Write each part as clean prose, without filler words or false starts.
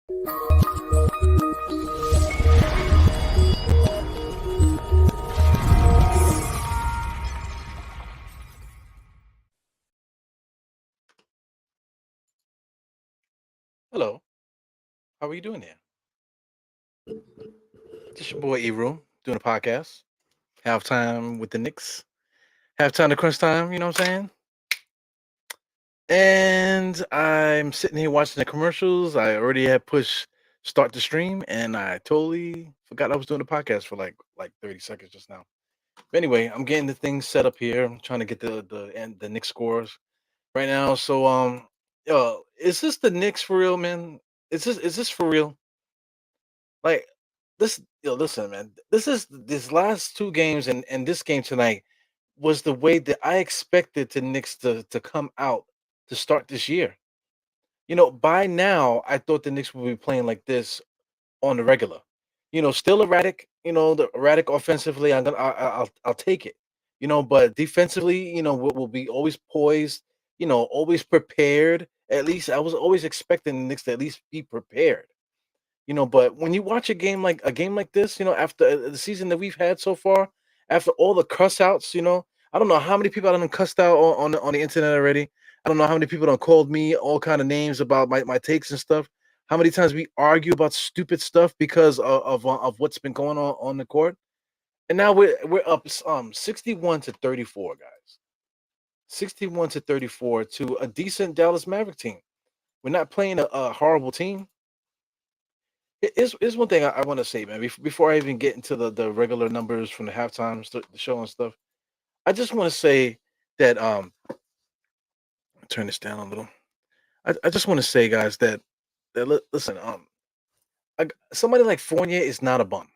Hello, how are you doing there? Just your boy E-Room doing a podcast. Halftime with the Knicks. Halftime to Crunchtime, you know what I'm saying? And I'm sitting here watching the commercials. I already had pushed start the stream and I totally forgot I was doing the podcast for like 30 seconds just now. But anyway, I'm getting the things set up here. I'm trying to get the Knicks scores right now. So yo, is this the Knicks for real, man? Is this for real? Like this, listen, man. This is these last two games and this game tonight was the way that I expected the Knicks to come out to start this year. By now I thought the Knicks would be playing like this on the regular. Still erratic. The erratic offensively. I'll take it. But defensively, we'll be always poised. Always prepared. At least I was always expecting the Knicks to at least be prepared. But when you watch a game like this, after the season that we've had so far, after all the cuss outs, I don't know how many people I done cussed out on the internet already. I don't know how many people done called me all kind of names about my takes and stuff. How many times we argue about stupid stuff because of what's been going on the court. And now we're up 61-34, guys. 61-34 to a decent Dallas Maverick team. We're not playing a horrible team. Is one thing I want to say, man. Before I even get into the regular numbers from the halftime, the show and stuff, I just want to say that turn this down a little. I just want to say, guys, that listen, somebody like Fournier is not a bum,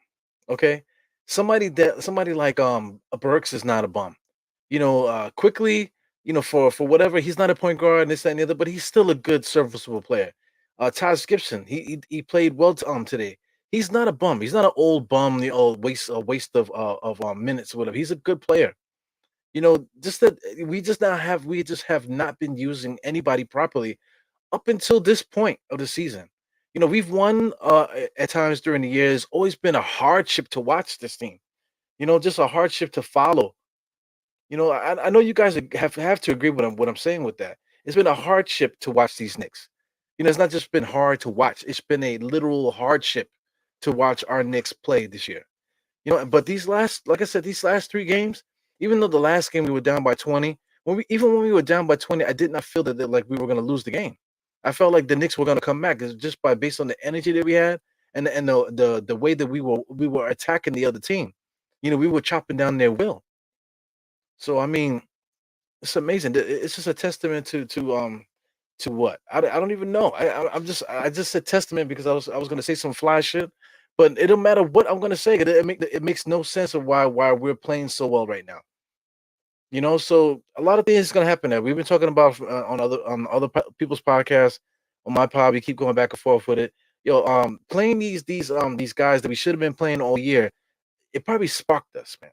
okay? Somebody like Burks is not a bum. Quickly, for whatever, he's not a point guard and this that, and the other, but he's still a good serviceable player. Taj Gibson, he played well today. He's not a bum. He's not an old bum, the old waste of minutes or whatever. He's a good player. Just that we just have not been using anybody properly up until this point of the season. We've won at times during the year. It's always been a hardship to watch this team. Just a hardship to follow. I know you guys have to agree with what I'm saying with that. It's been a hardship to watch these Knicks. It's not just been hard to watch. It's been a literal hardship to watch our Knicks play this year. But like I said, these last three games, even though the last game we were down by 20, even when we were down by 20, I did not feel that like we were going to lose the game. I felt like the Knicks were going to come back just based on the energy that we had and the way that we were attacking the other team. We were chopping down their will. So I mean, it's amazing. It's just a testament to what I don't even know. I just said testament because I was gonna say some fly shit, but it don't matter what I'm gonna say. It makes no sense of why we're playing so well right now. So a lot of things is gonna happen there. We've been talking about on other people's podcasts. On my pod, we keep going back and forth with it. Playing these guys that we should have been playing all year, it probably sparked us, man.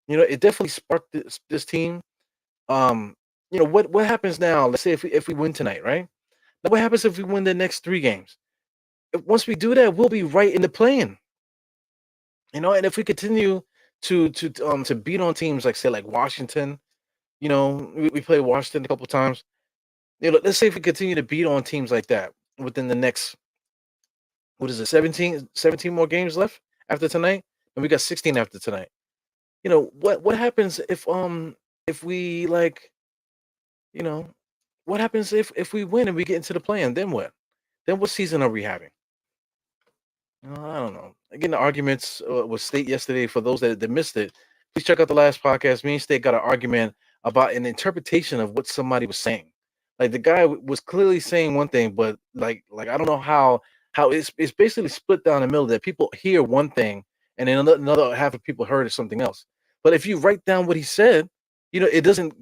It definitely sparked this team. um, what happens now? Let's say if we win tonight, right? Now, what happens if we win the next three games? Once we do that, we'll be right in the play-in. And if we continue to beat on teams like say like Washington, we played Washington a couple times. Let's say if we continue to beat on teams like that within the next, what is it, 17 more games left after tonight, and we got 16 after tonight. What happens if we like you know what happens if we win and we get into the play-in? Then what? Then what season are we having? I don't know. Again, the arguments with State yesterday. For those that missed it, please check out the last podcast. Me and State got an argument about an interpretation of what somebody was saying. Like the guy was clearly saying one thing, but like I don't know how it's basically split down the middle that people hear one thing and then another half of people heard something else. But if you write down what he said, it doesn't.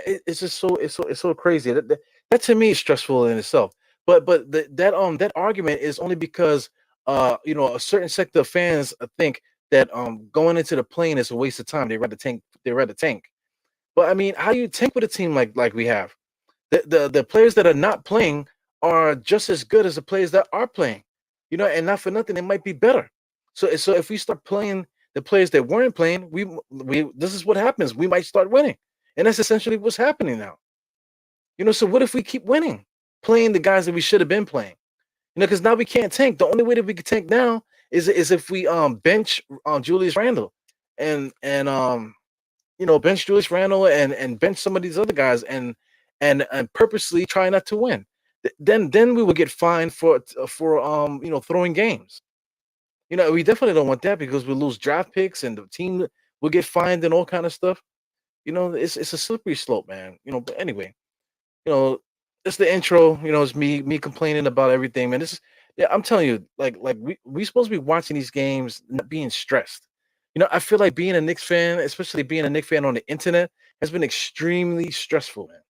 It's just so crazy. That to me is stressful in itself. But that argument is only because a certain sector of fans think that going into the plane is a waste of time. They rather tank. They rather tank. But I mean, how you tank with a team like we have? The players that are not playing are just as good as the players that are playing. And not for nothing, it might be better. So if we start playing the players that weren't playing, we this is what happens. We might start winning, and that's essentially what's happening now. So what if we keep winning, playing the guys that we should have been playing? Because now we can't tank. The only way that we can tank now is if we bench Julius Randle and bench Julius Randle and bench some of these other guys and purposely try not to win. Then we will get fined for throwing games. We definitely don't want that because we lose draft picks and the team will get fined and all kind of stuff. It's a slippery slope, man. But anyway, you know, it's the intro. It's me complaining about everything, man. This is yeah, I'm telling you, like we supposed to be watching these games, not being stressed. I feel like being a Knicks fan, especially being a Knicks fan on the internet, has been extremely stressful, man.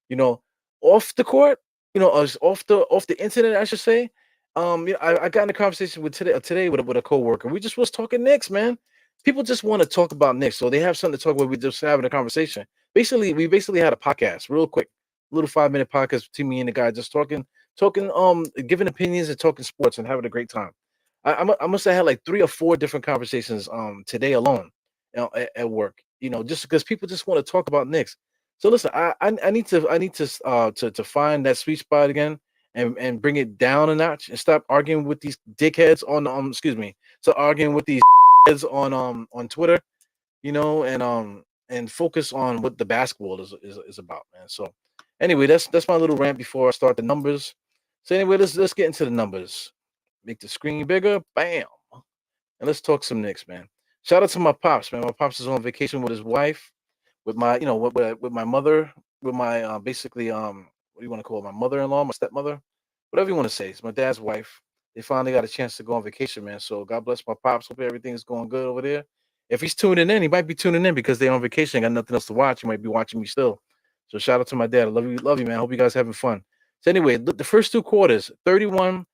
You know, off the court, as off the internet, I should say. I got in a conversation today with a coworker. We just was talking Knicks, man. People just want to talk about Knicks, so they have something to talk about. We just having a conversation. We basically had a podcast, real quick, little 5 minute podcast between me and the guy, just talking, giving opinions and talking sports and having a great time. I must have had like 3 or 4 different conversations today alone at work. Just because people just want to talk about Knicks. So listen, I need to find that sweet spot again and bring it down a notch and stop arguing with these dickheads on excuse me, so arguing with these heads on Twitter, and focus on what the basketball is about, man. So anyway, that's my little rant before I start the numbers. So anyway, let's get into the numbers. Make the screen bigger, bam, and let's talk some Knicks, man. Shout out to my pops, man. My pops is on vacation with his wife, with my, with my mother, with my basically what do you want to call it? My mother-in-law, my stepmother, whatever you want to say. It's my dad's wife. They finally got a chance to go on vacation, man. So God bless my pops. Hope everything's going good over there. If he's tuning in, he might be tuning in because they're on vacation, got nothing else to watch. He might be watching me still. So shout out to my dad. I love you, man. Hope you guys having fun. So anyway, the first 2 quarters, 31-30,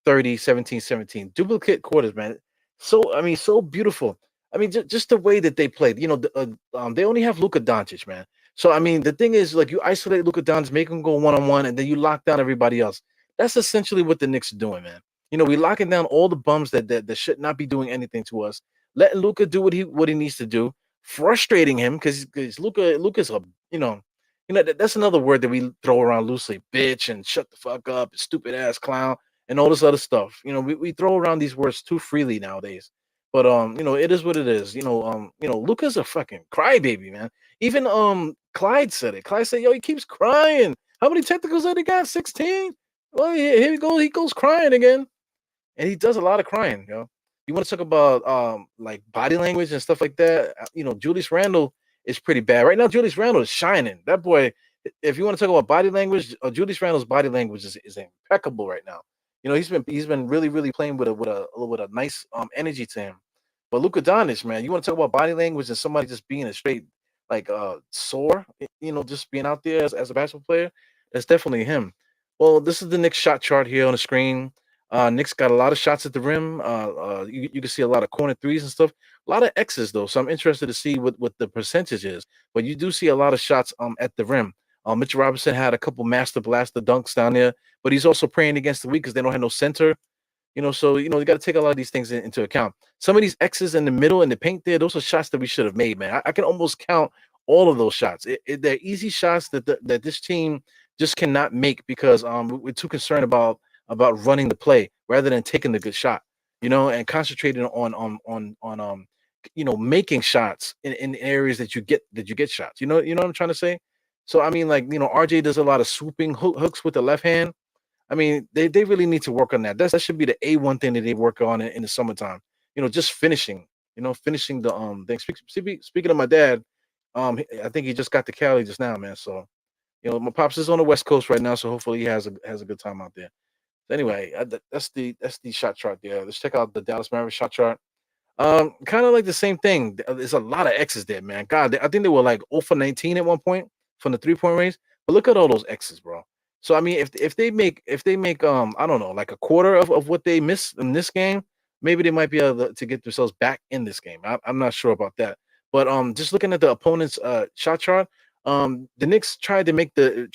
17-17, duplicate quarters, man. So I mean, so beautiful. I mean, just the way that they played. They only have Luka Doncic, man. So I mean, the thing is, like, you isolate Luka Doncic, make him go 1-on-1, and then you lock down everybody else. That's essentially what the Knicks are doing, man. We locking down all the bums that should not be doing anything to us, letting Luka do what he needs to do, frustrating him because Luka's a that's another word that we throw around loosely, bitch and shut the fuck up, stupid ass clown and all this other stuff. We throw around these words too freely nowadays. But it is what it is. Luca's a fucking crybaby, man. Even Clyde said it. Clyde said, "Yo, he keeps crying. How many technicals did he got? 16? Well, here we go. He goes crying again, and he does a lot of crying. You want to talk about like body language and stuff like that? Julius Randle is pretty bad right now. Julius Randle is shining. That boy. If you want to talk about body language, Julius Randle's body language is impeccable right now. He's been really really playing with a nice energy to him. But Luka Doncic, man, you want to talk about body language and somebody just being a straight like sore, just being out there as a basketball player, that's definitely him. Well, this is the Knicks shot chart here on the screen. Knicks got a lot of shots at the rim. You can see a lot of corner threes and stuff. A lot of X's though, so I'm interested to see what the percentage is. But you do see a lot of shots at the rim. Mitchell Robinson had a couple master blaster dunks down there, but he's also praying against the weak because they don't have no center. So you got to take a lot of these things into account. Some of these X's in the middle and the paint there, those are shots that we should have made, man. I can almost count all of those shots. They're easy shots that this team just cannot make because we're too concerned about running the play rather than taking the good shot, and concentrating on making shots in areas that you get shots. You know what I'm trying to say? So I mean, like, RJ does a lot of swooping hooks with the left hand. I mean, they really need to work on that. That should be the A1 thing that they work on in the summertime. Just finishing. Finishing the thing. Speaking of my dad, I think he just got to Cali just now, man. So my pops is on the West Coast right now, so hopefully he has a good time out there. So anyway, that's the shot chart there. Let's check out the Dallas Mavericks shot chart. Kind of like the same thing. There's a lot of X's there, man. God, I think they were like 0 for 19 at one point from the 3-point range. But look at all those X's, bro. So I mean, if they make I don't know, like a quarter of what they missed in this game, maybe they might be able to get themselves back in this game. I'm not sure about that. But just looking at the opponent's shot chart, The Knicks tried to they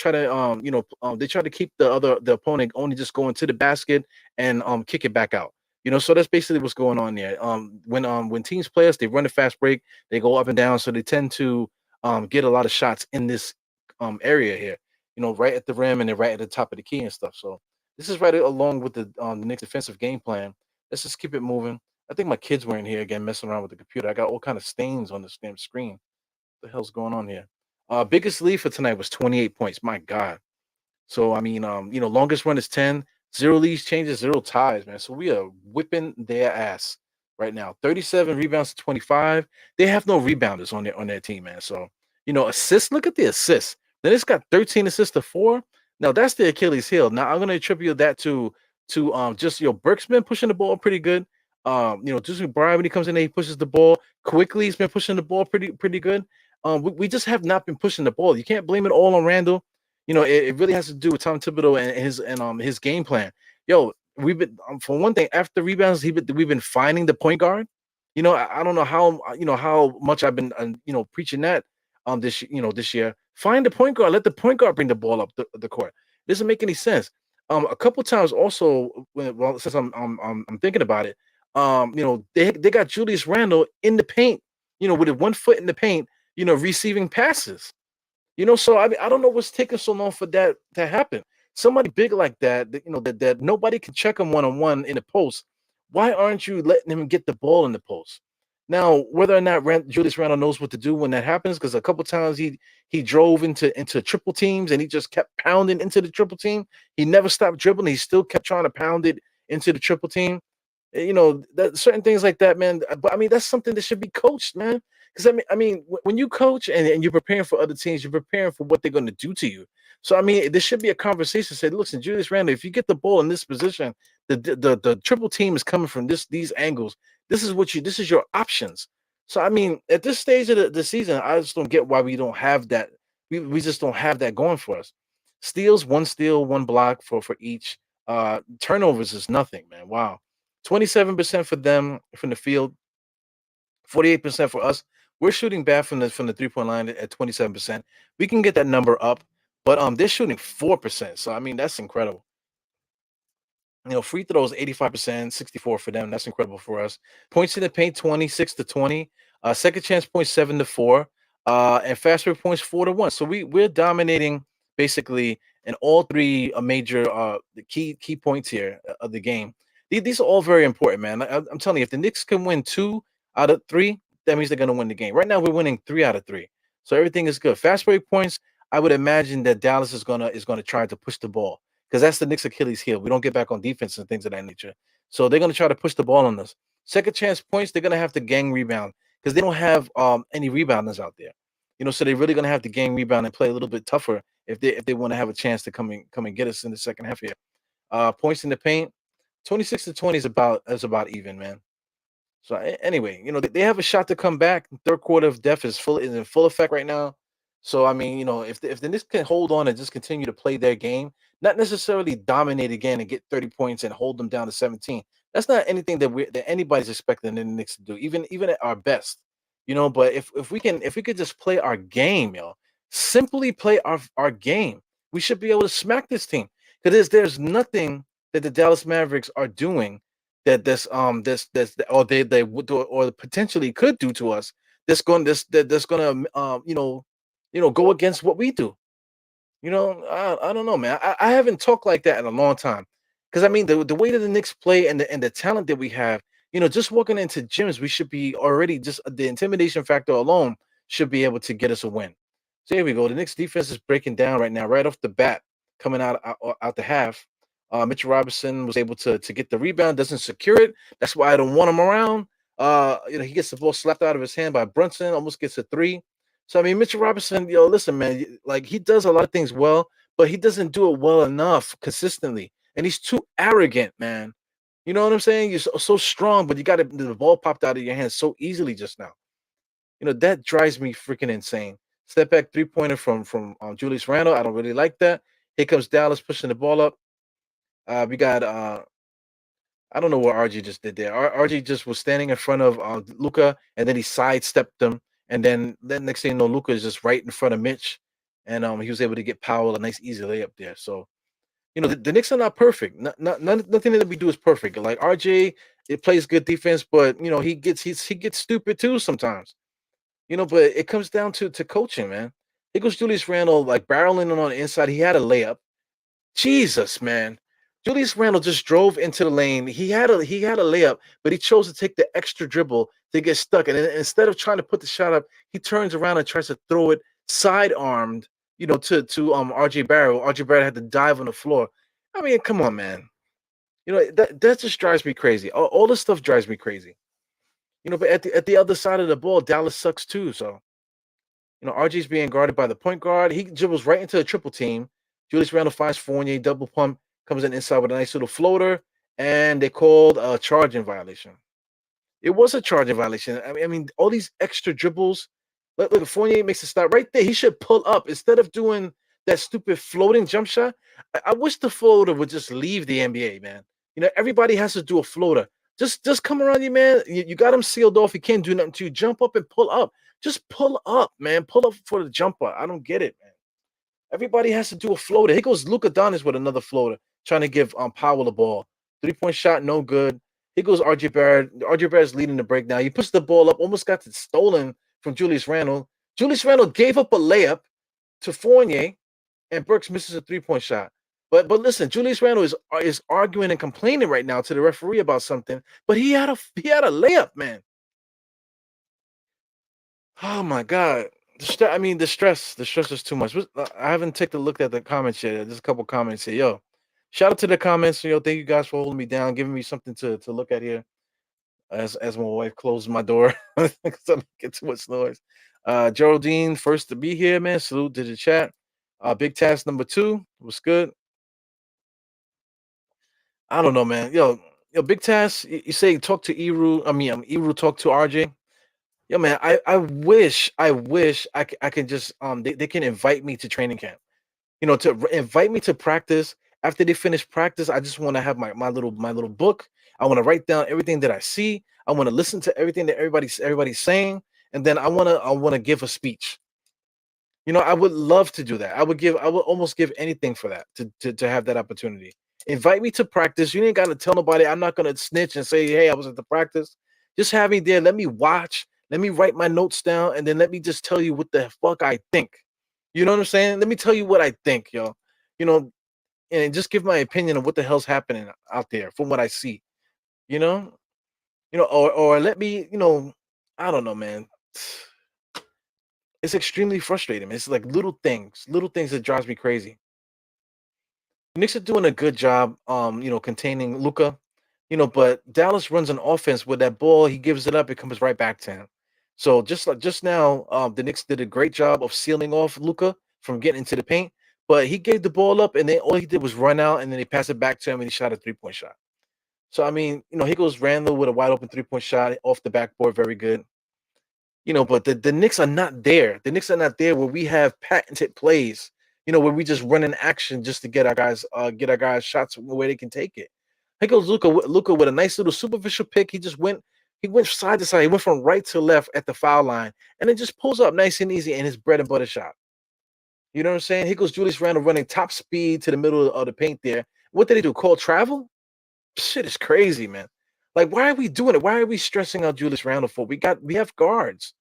tried to keep the opponent only just going to the basket and kick it back out. So that's basically what's going on there. When teams play us, they run a fast break, they go up and down, so they tend to get a lot of shots in this area here. Right at the rim and then right at the top of the key and stuff. So this is right along with the Knicks defensive game plan. Let's just keep it moving. I think my kids were in here again messing around with the computer. I got all kind of stains on this damn screen. What the hell's going on here? Biggest lead for tonight was 28 points. My God. So I mean, longest run is 10, zero leads changes, zero ties, man. So we are whipping their ass right now. 37 rebounds to 25. They have no rebounders on their team, man. So assists. Look at the assists. Then it's got 13 assists to 4. Now that's the Achilles heel. Now I'm gonna attribute that to just Burke's been pushing the ball pretty good. Just Brian when he comes in there, he pushes the ball quickly. He's been pushing the ball pretty good. We just have not been pushing the ball. You can't blame it all on Randall. It really has to do with Tom Thibodeau and his game plan. We've been for one thing after rebounds, we've been finding the point guard. I don't know how much I've been preaching that this year. Find the point guard. Let the point guard bring the ball up the court. It doesn't make any sense. A couple times also, since I'm thinking about it, they got Julius Randle in the paint, with 1 foot in the paint, receiving passes. So I don't know what's taking so long for that to happen. Somebody big like that nobody can check him one-on-one in the post. Why aren't you letting him get the ball in the post? Now, whether or not Julius Randle knows what to do when that happens, because a couple times he drove into triple teams and he just kept pounding into the triple team. He never stopped dribbling. He still kept trying to pound it into the triple team. That certain things like that, man. But I mean, that's something that should be coached, man. Because I mean, when you coach and you're preparing for other teams, you're preparing for what they're going to do to you. So I mean, there should be a conversation. Say, listen, Julius Randle, if you get the ball in this position, the triple team is coming from these angles. This is your options. So I mean, at this stage of the season, I just don't get why we don't have that. We just don't have that going for us. Steal, one block for each. Turnovers is nothing, man. Wow. 27% for them from the field, 48% for us. We're shooting bad from the 3-point line at 27%. We can get that number up, but they're shooting 4%. So I mean that's incredible. Free throws 85%, 64 for them. That's incredible for us. Points in the paint 26 to 20. Second chance points 7 to 4. And fast break points 4 to 1. So we're dominating basically in all three major the key points here of the game. These are all very important, man. I'm telling you, if the Knicks can win 2 out of 3, that means they're gonna win the game. Right now, we're winning 3 out of 3. So everything is good. Fast break points, I would imagine that Dallas is gonna try to push the ball because that's the Knicks' Achilles heel. We don't get back on defense and things of that nature. So they're gonna try to push the ball on us. Second chance points, they're gonna have to gang rebound because they don't have any rebounders out there. So they're really gonna have to gang rebound and play a little bit tougher if they want to have a chance to come and get us in the second half here. Points in the paint, 26 to 20 is about even, man. So anyway, they have a shot to come back. Third quarter of death is in full effect right now. So I mean, if the Knicks can hold on and just continue to play their game, not necessarily dominate again and get 30 points and hold them down to 17. That's not anything that anybody's expecting the Knicks to do, even at our best. But if we could just play our game, simply play our game, we should be able to smack this team. Because there's nothing that the Dallas Mavericks are doing this or they would do or potentially could do to us that's going to go against what we do. I don't know, man. I haven't talked like that in a long time. Because I mean, the way that the Knicks play and the talent that we have, just walking into gyms, we should be already just the intimidation factor alone should be able to get us a win. So here we go. The Knicks defense is breaking down right now, right off the bat, coming out the half. Mitchell Robinson was able to get the rebound, doesn't secure it. That's why I don't want him around. He gets the ball slapped out of his hand by Brunson, almost gets a three. So I mean, Mitchell Robinson, listen, man, like he does a lot of things well, but he doesn't do it well enough consistently, and he's too arrogant, man. You know what I'm saying? You're so strong, but the ball popped out of your hands so easily just now. That drives me freaking insane. Step back 3-pointer from Julius Randle. I don't really like that. Here comes Dallas pushing the ball up. We got I don't know what RG just did there. RG just was standing in front of Luca, and then he sidestepped him, And then next thing you know, Luca is just right in front of Mitch, and he was able to get Powell a nice easy layup there. So the Knicks are not perfect. Nothing that we do is perfect. Like RJ, it plays good defense, but he gets stupid too sometimes. But it comes down to coaching, man. Here goes Julius Randle like barreling on the inside. He had a layup. Jesus, man. Julius Randle just drove into the lane. He had a layup, but he chose to take the extra dribble to get stuck. And then instead of trying to put the shot up, he turns around and tries to throw it side-armed, to RJ Barrett. RJ Barrett had to dive on the floor. I mean, come on, man. That just drives me crazy. All this stuff drives me crazy. But at the other side of the ball, Dallas sucks too. So RJ's being guarded by the point guard. He dribbles right into a triple team. Julius Randle finds Fournier, double pump, comes in inside with a nice little floater, and they called a charging violation. It was a charging violation. I mean, all these extra dribbles. Look, Fournier makes a stop right there. He should pull up instead of doing that stupid floating jump shot. I wish the floater would just leave the NBA, man. Everybody has to do a floater. Just come around you, man. You got him sealed off. He can't do nothing to you. Jump up and pull up. Just pull up, man. Pull up for the jumper. I don't get it, man. Everybody has to do a floater. Here goes Luka Doncic with another floater, trying to give Powell the ball. 3-point shot, no good. Here goes RJ Barrett. RJ Barrett's leading the break now. He puts the ball up, almost got it stolen from Julius Randle. Julius Randle gave up a layup to Fournier, and Burks misses a 3-point shot. But listen, Julius Randle is arguing and complaining right now to the referee about something, but he had a layup, man. Oh my god. The stress is too much. I haven't taken a look at the comments yet. There's a couple comments here. Yo, shout out to the comments. Thank you guys for holding me down, giving me something to look at here as my wife closes my door because I get too much noise. Geraldine, first to be here, man. Salute to the chat. Big task number 2 was good. I don't know, man. Yo, big task. You say talk to Eru. I mean, Eru talk to RJ. Yo, man, I wish I can just they can invite me to training camp. Invite me to practice. After they finish practice, I just want to have my little book. I want to write down everything that I see. I want to listen to everything that everybody's saying, and then I want to give a speech. I would love to do that. I would almost give anything for that to have that opportunity. Invite me to practice. You ain't got to tell nobody. I'm not gonna snitch and say, hey, I was at the practice. Just have me there. Let me watch. Let me write my notes down, and then let me just tell you what the fuck I think. You know what I'm saying? Let me tell you what I think, yo. You know, and just give my opinion of what the hell's happening out there from what I see. You know, or let me, I don't know, man. It's extremely frustrating. It's like little things that drives me crazy. Knicks are doing a good job, containing Luca, but Dallas runs an offense with that ball. He gives it up, it comes right back to him. So just now, the Knicks did a great job of sealing off Luca from getting into the paint, but he gave the ball up, and then all he did was run out, and then they passed it back to him, and he shot a 3-point shot. So I mean, here goes Randall with a wide open 3-point shot off the backboard, very good. But the Knicks are not there. The Knicks are not there where we have patented plays, where we just run in action just to get our guys shots where they can take it. Here goes Luca with a nice little superficial pick. He went side to side. He went from right to left at the foul line, and then just pulls up nice and easy in his bread and butter shot. You know what I'm saying? Here goes Julius Randle running top speed to the middle of the paint there. What did he do? Call travel? Shit is crazy, man. Like, why are we doing it? Why are we stressing out Julius Randle for? We have guards.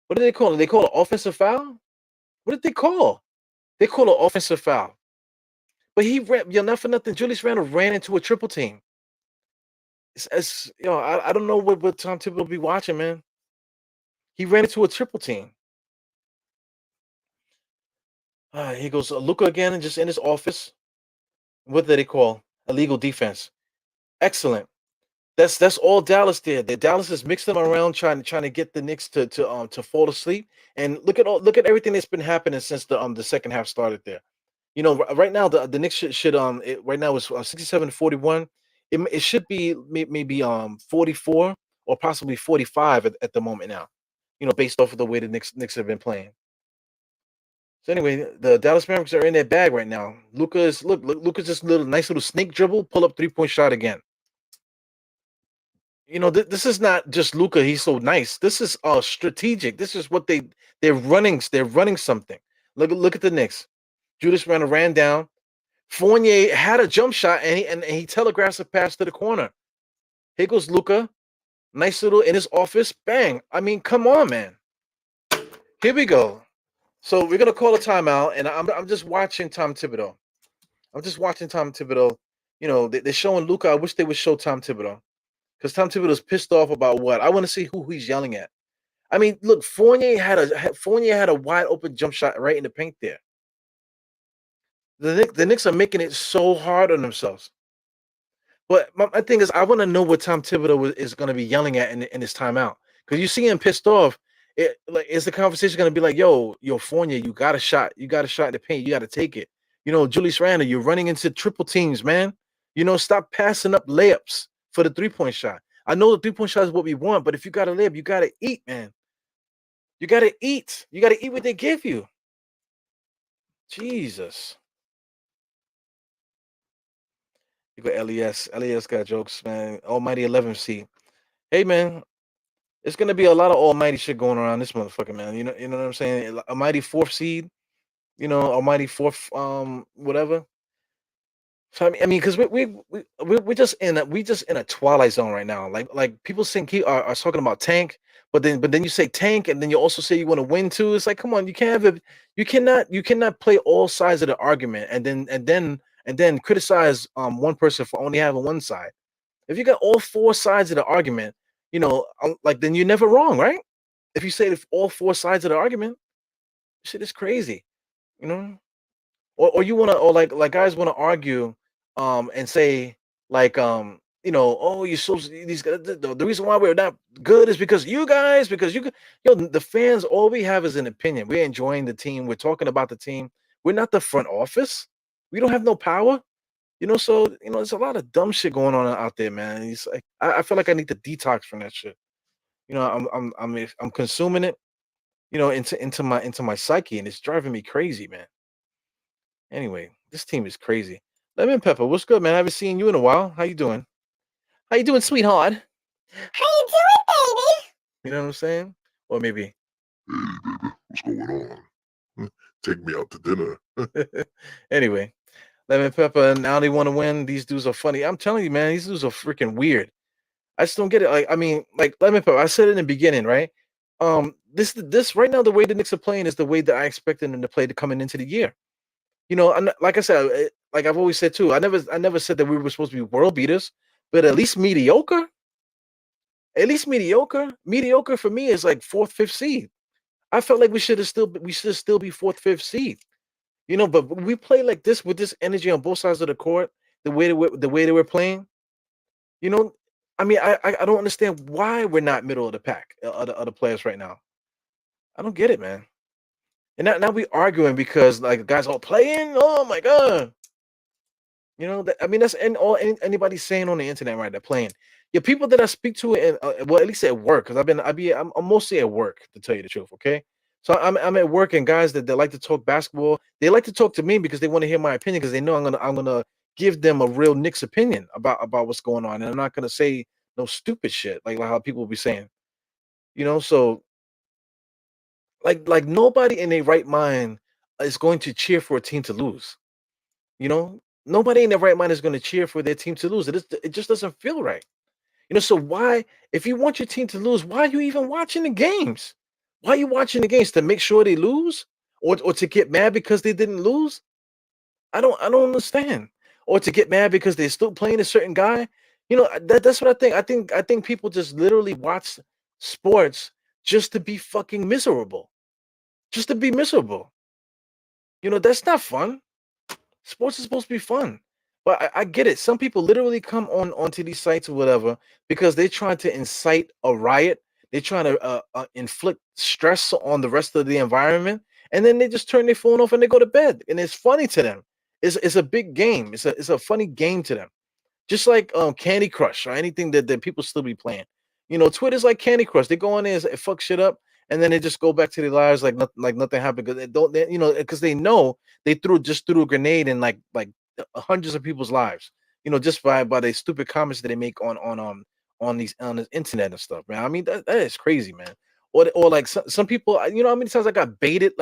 What do they call it? They call it offensive foul? What did they call? They call it offensive foul. But he ran, not for nothing. Julius Randle ran into a triple team. I don't know what Tom Thibodeau will be watching, man. He ran into a triple team. He goes, Luca again, and just in his office. What did they call? Illegal defense. Excellent. That's all Dallas did. The Dallas has mixed them around, trying to get the Knicks to fall asleep. And look at everything that's been happening since the second half started there. Right now the Knicks right now is 67-41. It should be maybe 44 or possibly 45 at the moment now. Based off of the way the Knicks have been playing. So anyway, the Dallas Mavericks are in their bag right now. Luca's just nice little snake dribble, pull up 3-point shot again. this is not just Luka. He's so nice. This is strategic. This is what they're running. They're running something. Look at the Knicks. Julius Randle ran down. Fournier had a jump shot, and he telegraphs a pass to the corner. Here goes Luka. Nice little in his office. Bang. I mean, come on, man. Here we go. So we're gonna call a timeout, and I'm just watching Tom Thibodeau. I'm just watching Tom Thibodeau. They're showing Luka. I wish they would show Tom Thibodeau because Tom Thibodeau's pissed off about what. I want to see who he's yelling at. I mean, look, Fournier had a wide open jump shot right in the paint there. The Knicks are making it so hard on themselves. But my thing is, I want to know what Tom Thibodeau is going to be yelling at in his timeout, because you see him pissed off. Is the conversation going to be like, yo, Fournier, you got a shot in the paint, you got to take it. Julius Randle, you're running into triple teams, man. Stop passing up layups for the 3-point shot. I know the 3-point shot is what we want, but if you got a layup, you got to eat, man. You got to eat. You got to eat what they give you. Jesus. You got LES. LES got jokes, man. Almighty 11th seed. Hey, man, it's gonna be a lot of almighty shit going around this motherfucker, man. You know what I'm saying? Almighty 4th seed. Almighty 4th, whatever. So I mean, because we're just in a twilight zone right now. Like people think are talking about tank, but then you say tank, and then you also say you want to win too. It's like, come on, you can't have it. You cannot play all sides of the argument and then criticize one person for only having one side. If you got all 4 sides of the argument, then you're never wrong, right? If you say all 4 sides of the argument, shit is crazy, you know. Or you wanna, or like guys wanna argue, and say like, oh, you're so these guys. The reason why we're not good is because you guys, because the fans. All we have is an opinion. We're enjoying the team. We're talking about the team. We're not the front office. We don't have no power. So there's a lot of dumb shit going on out there, man. It's like I feel like I need to detox from that shit. I'm consuming it, into my psyche, and it's driving me crazy, man. Anyway, this team is crazy. Lemon Pepper, what's good, man? I haven't seen you in a while. How you doing? How you doing, sweetheart? How you doing, baby? You know what I'm saying? Or maybe. Hey, baby, what's going on? Take me out to dinner. Anyway, Lemon Pepper, now they want to win. These dudes are funny. I'm telling you, man, these dudes are freaking weird. I just don't get it. Like, I mean, like Lemon Pepper, I said it in the beginning, right? This right now, the way the Knicks are playing is the way that I expected them to play coming into the year. Like I said, like I've always said too, I never said that we were supposed to be world beaters, but at least mediocre. At least mediocre. Mediocre for me is like 4th, 5th seed. I felt like we should still be 4th, 5th seed. But we play like this with this energy on both sides of the court, the way that we're playing. I mean, I don't understand why we're not middle of the pack, other players right now. I don't get it, man. And now we arguing because like guys all playing. Oh my god. I mean, that's anybody saying on the internet, right? They're playing. Yeah, people that I speak to, and well, at least at work, because I'm mostly at work, to tell you the truth. Okay, so I'm at work, and guys that like to talk basketball, they like to talk to me because they want to hear my opinion, because they know I'm gonna give them a real Knicks opinion about what's going on, and I'm not gonna say no stupid shit like how people be saying. So like nobody in their right mind is going to cheer for a team to lose. Nobody in their right mind is going to cheer for their team to lose. It just doesn't feel right. So why, if you want your team to lose, why are you even watching the games? Why are you watching the games? To make sure they lose, or to get mad because they didn't lose? I don't understand. Or to get mad because they're still playing a certain guy. That's what I think. I think people just literally watch sports just to be fucking miserable. Just to be miserable. That's not fun. Sports is supposed to be fun. But I get it. Some people literally come onto these sites or whatever because they're trying to incite a riot. They're trying to inflict stress on the rest of the environment, and then they just turn their phone off and they go to bed. And it's funny to them. It's a big game. It's a funny game to them. Just like Candy Crush or anything that people still be playing. Twitter's like Candy Crush. They go on there and fuck shit up, and then they just go back to their lives like nothing happened, because because they know they threw a grenade in like hundreds of people's lives. Just by the stupid comments that they make on on the internet and stuff, man. I mean, that is crazy, man. Or like some people, you know, how many times I got baited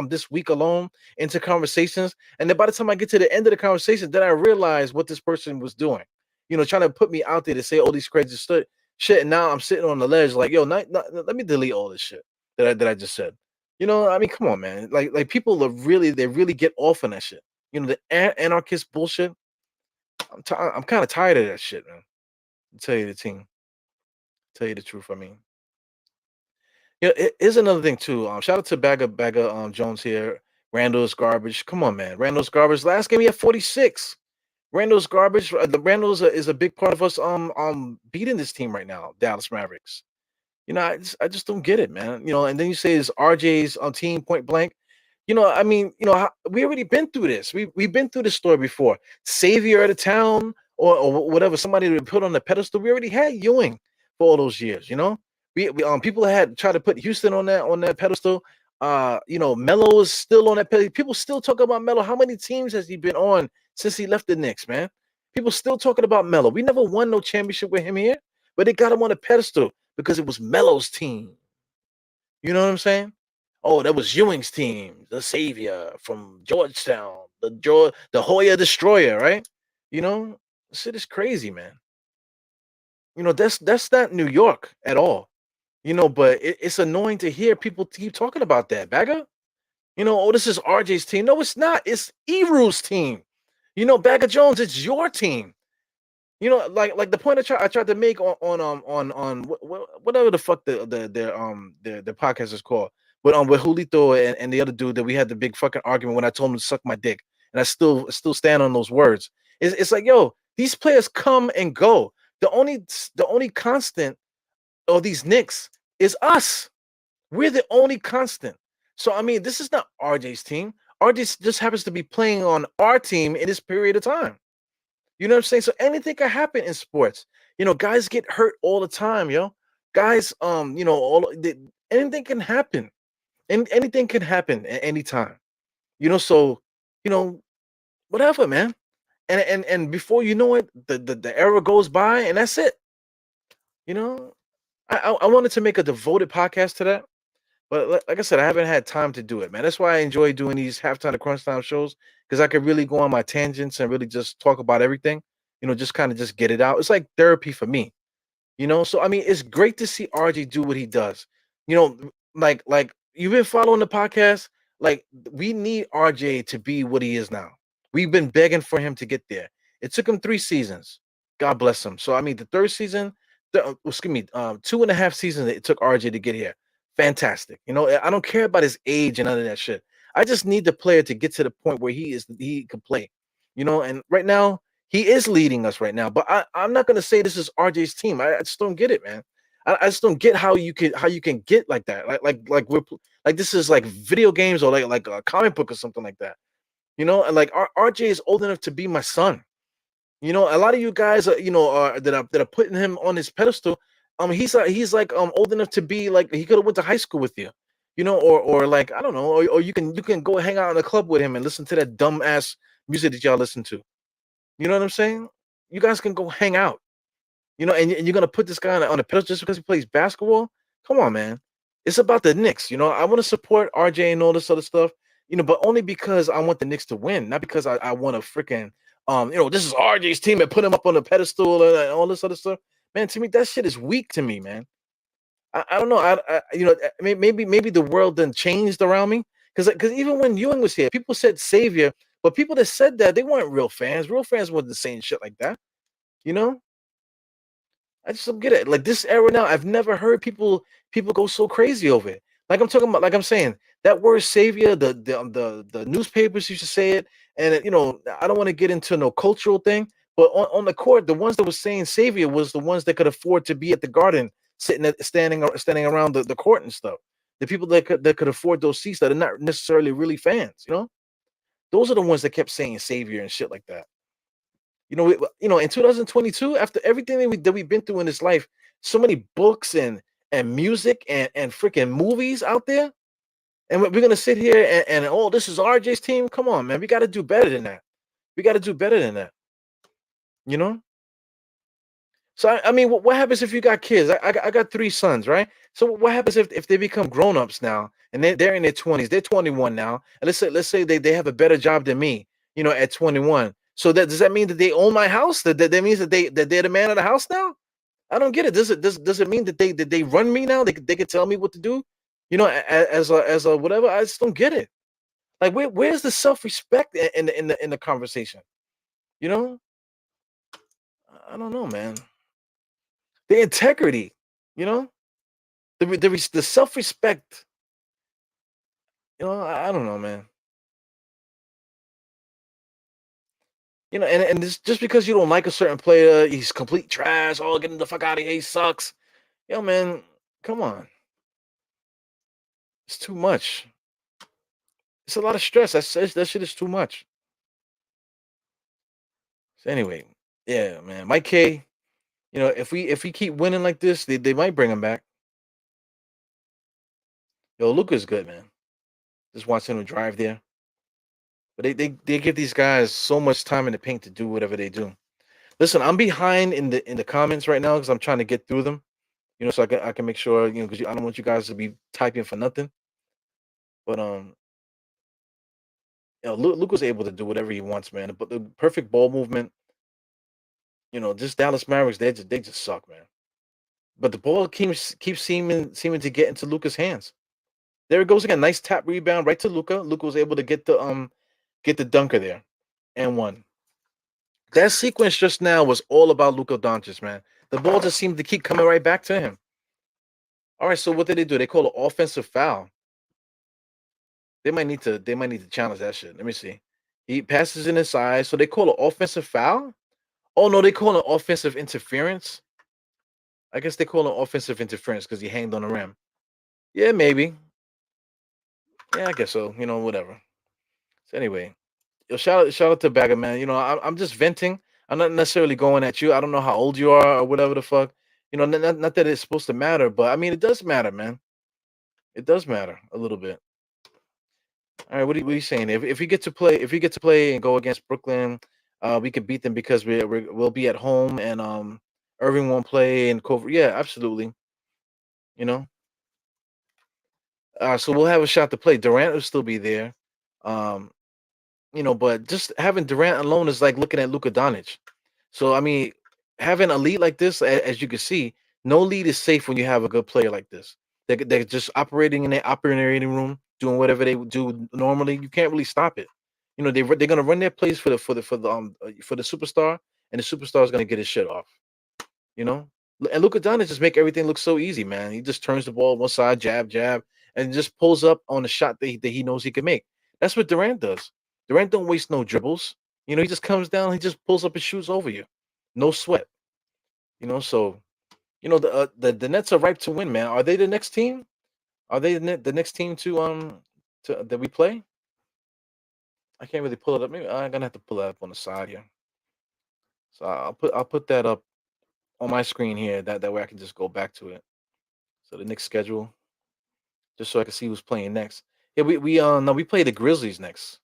this week alone into conversations, and then by the time I get to the end of the conversation, then I realize what this person was doing. You know, trying to put me out there to say all these crazy shit, and now I'm sitting on the ledge like, yo, let me delete all this shit that I just said. You know, I mean, come on, man. Like people they really get off on that shit. You know, the anarchist bullshit. I'm kind of tired of that shit, man. To tell you the team, tell you the truth. I mean, yeah, it is another thing too. Shout out to Bagger Jones here. Randall's garbage. Come on, man. Randall's garbage. Last game he had 46. Randall's garbage. The Randall's is a big part of us beating this team right now, Dallas Mavericks. You know, I just don't get it, man. You know, and then you say it's RJ's on team point blank. You know, I mean, you know, we already been through this. We've been through this story before. Savior of the town or whatever, somebody to put on the pedestal. We already had Ewing for all those years. You know, we people had tried to put Houston on that pedestal. You know, Melo is still on that pedestal. People still talk about Melo. How many teams has he been on since he left the Knicks, man? People still talking about Melo. We never won no championship with him here, but they got him on a pedestal because it was Melo's team. You know what I'm saying? Oh, that was Ewing's team, the savior from Georgetown, the Hoya Destroyer, right? You know, shit is crazy, man. You know, that's not New York at all. You know, but it's annoying to hear people keep talking about that. Bagger, you know, oh, this is RJ's team. No, it's not. It's Eru's team. You know, Bagger Jones, it's your team. You know, like the point I tried to make on whatever the fuck their podcast is called, with Julito and the other dude that we had the big fucking argument when I told him to suck my dick, and I still stand on those words. It's like, yo, these players come and go. The only constant of these Knicks is us. We're the only constant. So I mean, this is not RJ's team. RJ just happens to be playing on our team in this period of time. You know what I'm saying? So anything can happen in sports. You know, guys get hurt all the time, yo. Guys, you know, anything can happen. And anything can happen at any time. You know, so you know, whatever, man. And before you know it, the era goes by, and that's it. You know, I wanted to make a devoted podcast to that, but like I said, I haven't had time to do it, man. That's why I enjoy doing these halftime to crunch time shows, because I could really go on my tangents and really just talk about everything. You know, just kind of just get it out. It's like therapy for me. You know, so I mean, it's great to see RJ do what he does. You know, like you've been following the podcast. Like we need RJ to be what he is now. We've been begging for him to get there. It took him 3 seasons. God bless him. So I mean, the third season, excuse me, 2.5 seasons it took RJ to get here. Fantastic. You know, I don't care about his age and none of that shit. I just need the player to get to the point where he can play. You know, and right now he is leading us right now, but I'm not gonna say this is RJ's team. I just don't get it, man. I just don't get how you can get like that. Like like this is like video games or like a comic book or something like that. You know, and like RJ is old enough to be my son. You know, a lot of you guys, you know, that are putting him on his pedestal. He's like old enough to be like he could have went to high school with you. You know, or like I don't know, or you can go hang out in the club with him and listen to that dumb ass music that y'all listen to. You know what I'm saying? You guys can go hang out, you know, and you're gonna put this guy on a pedestal just because he plays basketball? Come on, man. It's about the Knicks. You know, I want to support RJ and all this other stuff, you know, but only because I want the Knicks to win, not because I want to freaking you know, this is RJ's team and put him up on the pedestal and all this other stuff. Man, to me, that shit is weak to me, man. I don't know. You know, maybe the world then changed around me, because even when Ewing was here, people said savior, but people that said that they weren't real fans. Real fans wasn't saying shit like that. You know, I just don't get it. Like this era now, I've never heard people go so crazy over it. Like I'm talking about, like I'm saying that word savior. The newspapers used to say it, and you know, I don't want to get into no cultural thing, but on the court, the ones that were saying savior was the ones that could afford to be at the Garden, standing around the court and stuff. The people that could afford those seats that are not necessarily really fans. You know, those are the ones that kept saying savior and shit like that. You know, in 2022, after everything that we've been through in this life, so many books and music and freaking movies out there, and we're gonna sit here and oh, this is RJ's team. Come on, man, we got to do better than that. We got to do better than that. You know. So I mean, what happens if you got kids? I got 3 sons, right? So what happens if they become grown-ups now and they're in their 20s, they're 21 now, and let's say they have a better job than me, at 21. So does that mean that they own my house? That means that they're the man of the house now? I don't get it. Does it mean that they run me now? They can tell me what to do? As a whatever. I just don't get it. Like where's the self-respect in the conversation? You know? I don't know, man. The integrity, you know? The self-respect. I don't know, man. And this, just because you don't like a certain player, he's complete trash. Oh, get him the fuck out of here. He sucks. Man, come on. It's too much. It's a lot of stress. That shit is too much. So anyway, yeah, man. Mike K, if we keep winning like this, they might bring him back. Yo, Luka's good, man. Just watching him drive there. But they give these guys so much time in the paint to do whatever they do. Listen, I'm behind in the comments right now because I'm trying to get through them. So I can make sure, because I don't want you guys to be typing for nothing. But Luke was able to do whatever he wants, man. But the perfect ball movement, just Dallas Mavericks, they just suck, man. But the ball keeps seeming to get into Luka's hands. There it goes again. Nice tap rebound right to Luka. Luka was able to get the dunker there and one. That sequence just now was all about Luka Doncic, man. The ball just seemed to keep coming right back to him. All right, so what did they do? They call an offensive foul. They might need to challenge that shit. Let me see. He passes in his eyes, so they call an offensive foul. Oh no, they call an offensive interference. I guess they call an offensive interference because he hanged on the rim. Yeah, maybe. Yeah, I guess so. Whatever. So anyway, shout out to Bagger, man. I'm just venting. I'm not necessarily going at you. I don't know how old you are or whatever the fuck. Not that it's supposed to matter, but I mean it does matter, man. It does matter a little bit. All right, what are you saying? If we get to play and go against Brooklyn, we could beat them because we'll be at home and Irving won't play and Cover. Yeah, absolutely. You know, so we'll have a shot to play. Durant will still be there. Um, but just having Durant alone is like looking at Luka Doncic. So I mean, having a lead like this, as you can see, no lead is safe when you have a good player like this. They're just operating in their operating room, doing whatever they would do normally. You can't really stop it. They're gonna run their plays for the superstar, and the superstar is gonna get his shit off. You know, and Luka Doncic just make everything look so easy, man. He just turns the ball one side, jab, jab, and just pulls up on the shot that he knows he can make. That's what Durant does. Durant don't waste no dribbles. He just comes down, he just pulls up and shoots over you, no sweat. So the Nets are ripe to win, man. Are they the next team? Are they the next team to that we play? I can't really pull it up. Maybe I'm gonna have to pull that up on the side here. So I'll put that up on my screen here. That way I can just go back to it. So the Knicks schedule, just so I can see who's playing next. Yeah, we play the Grizzlies next.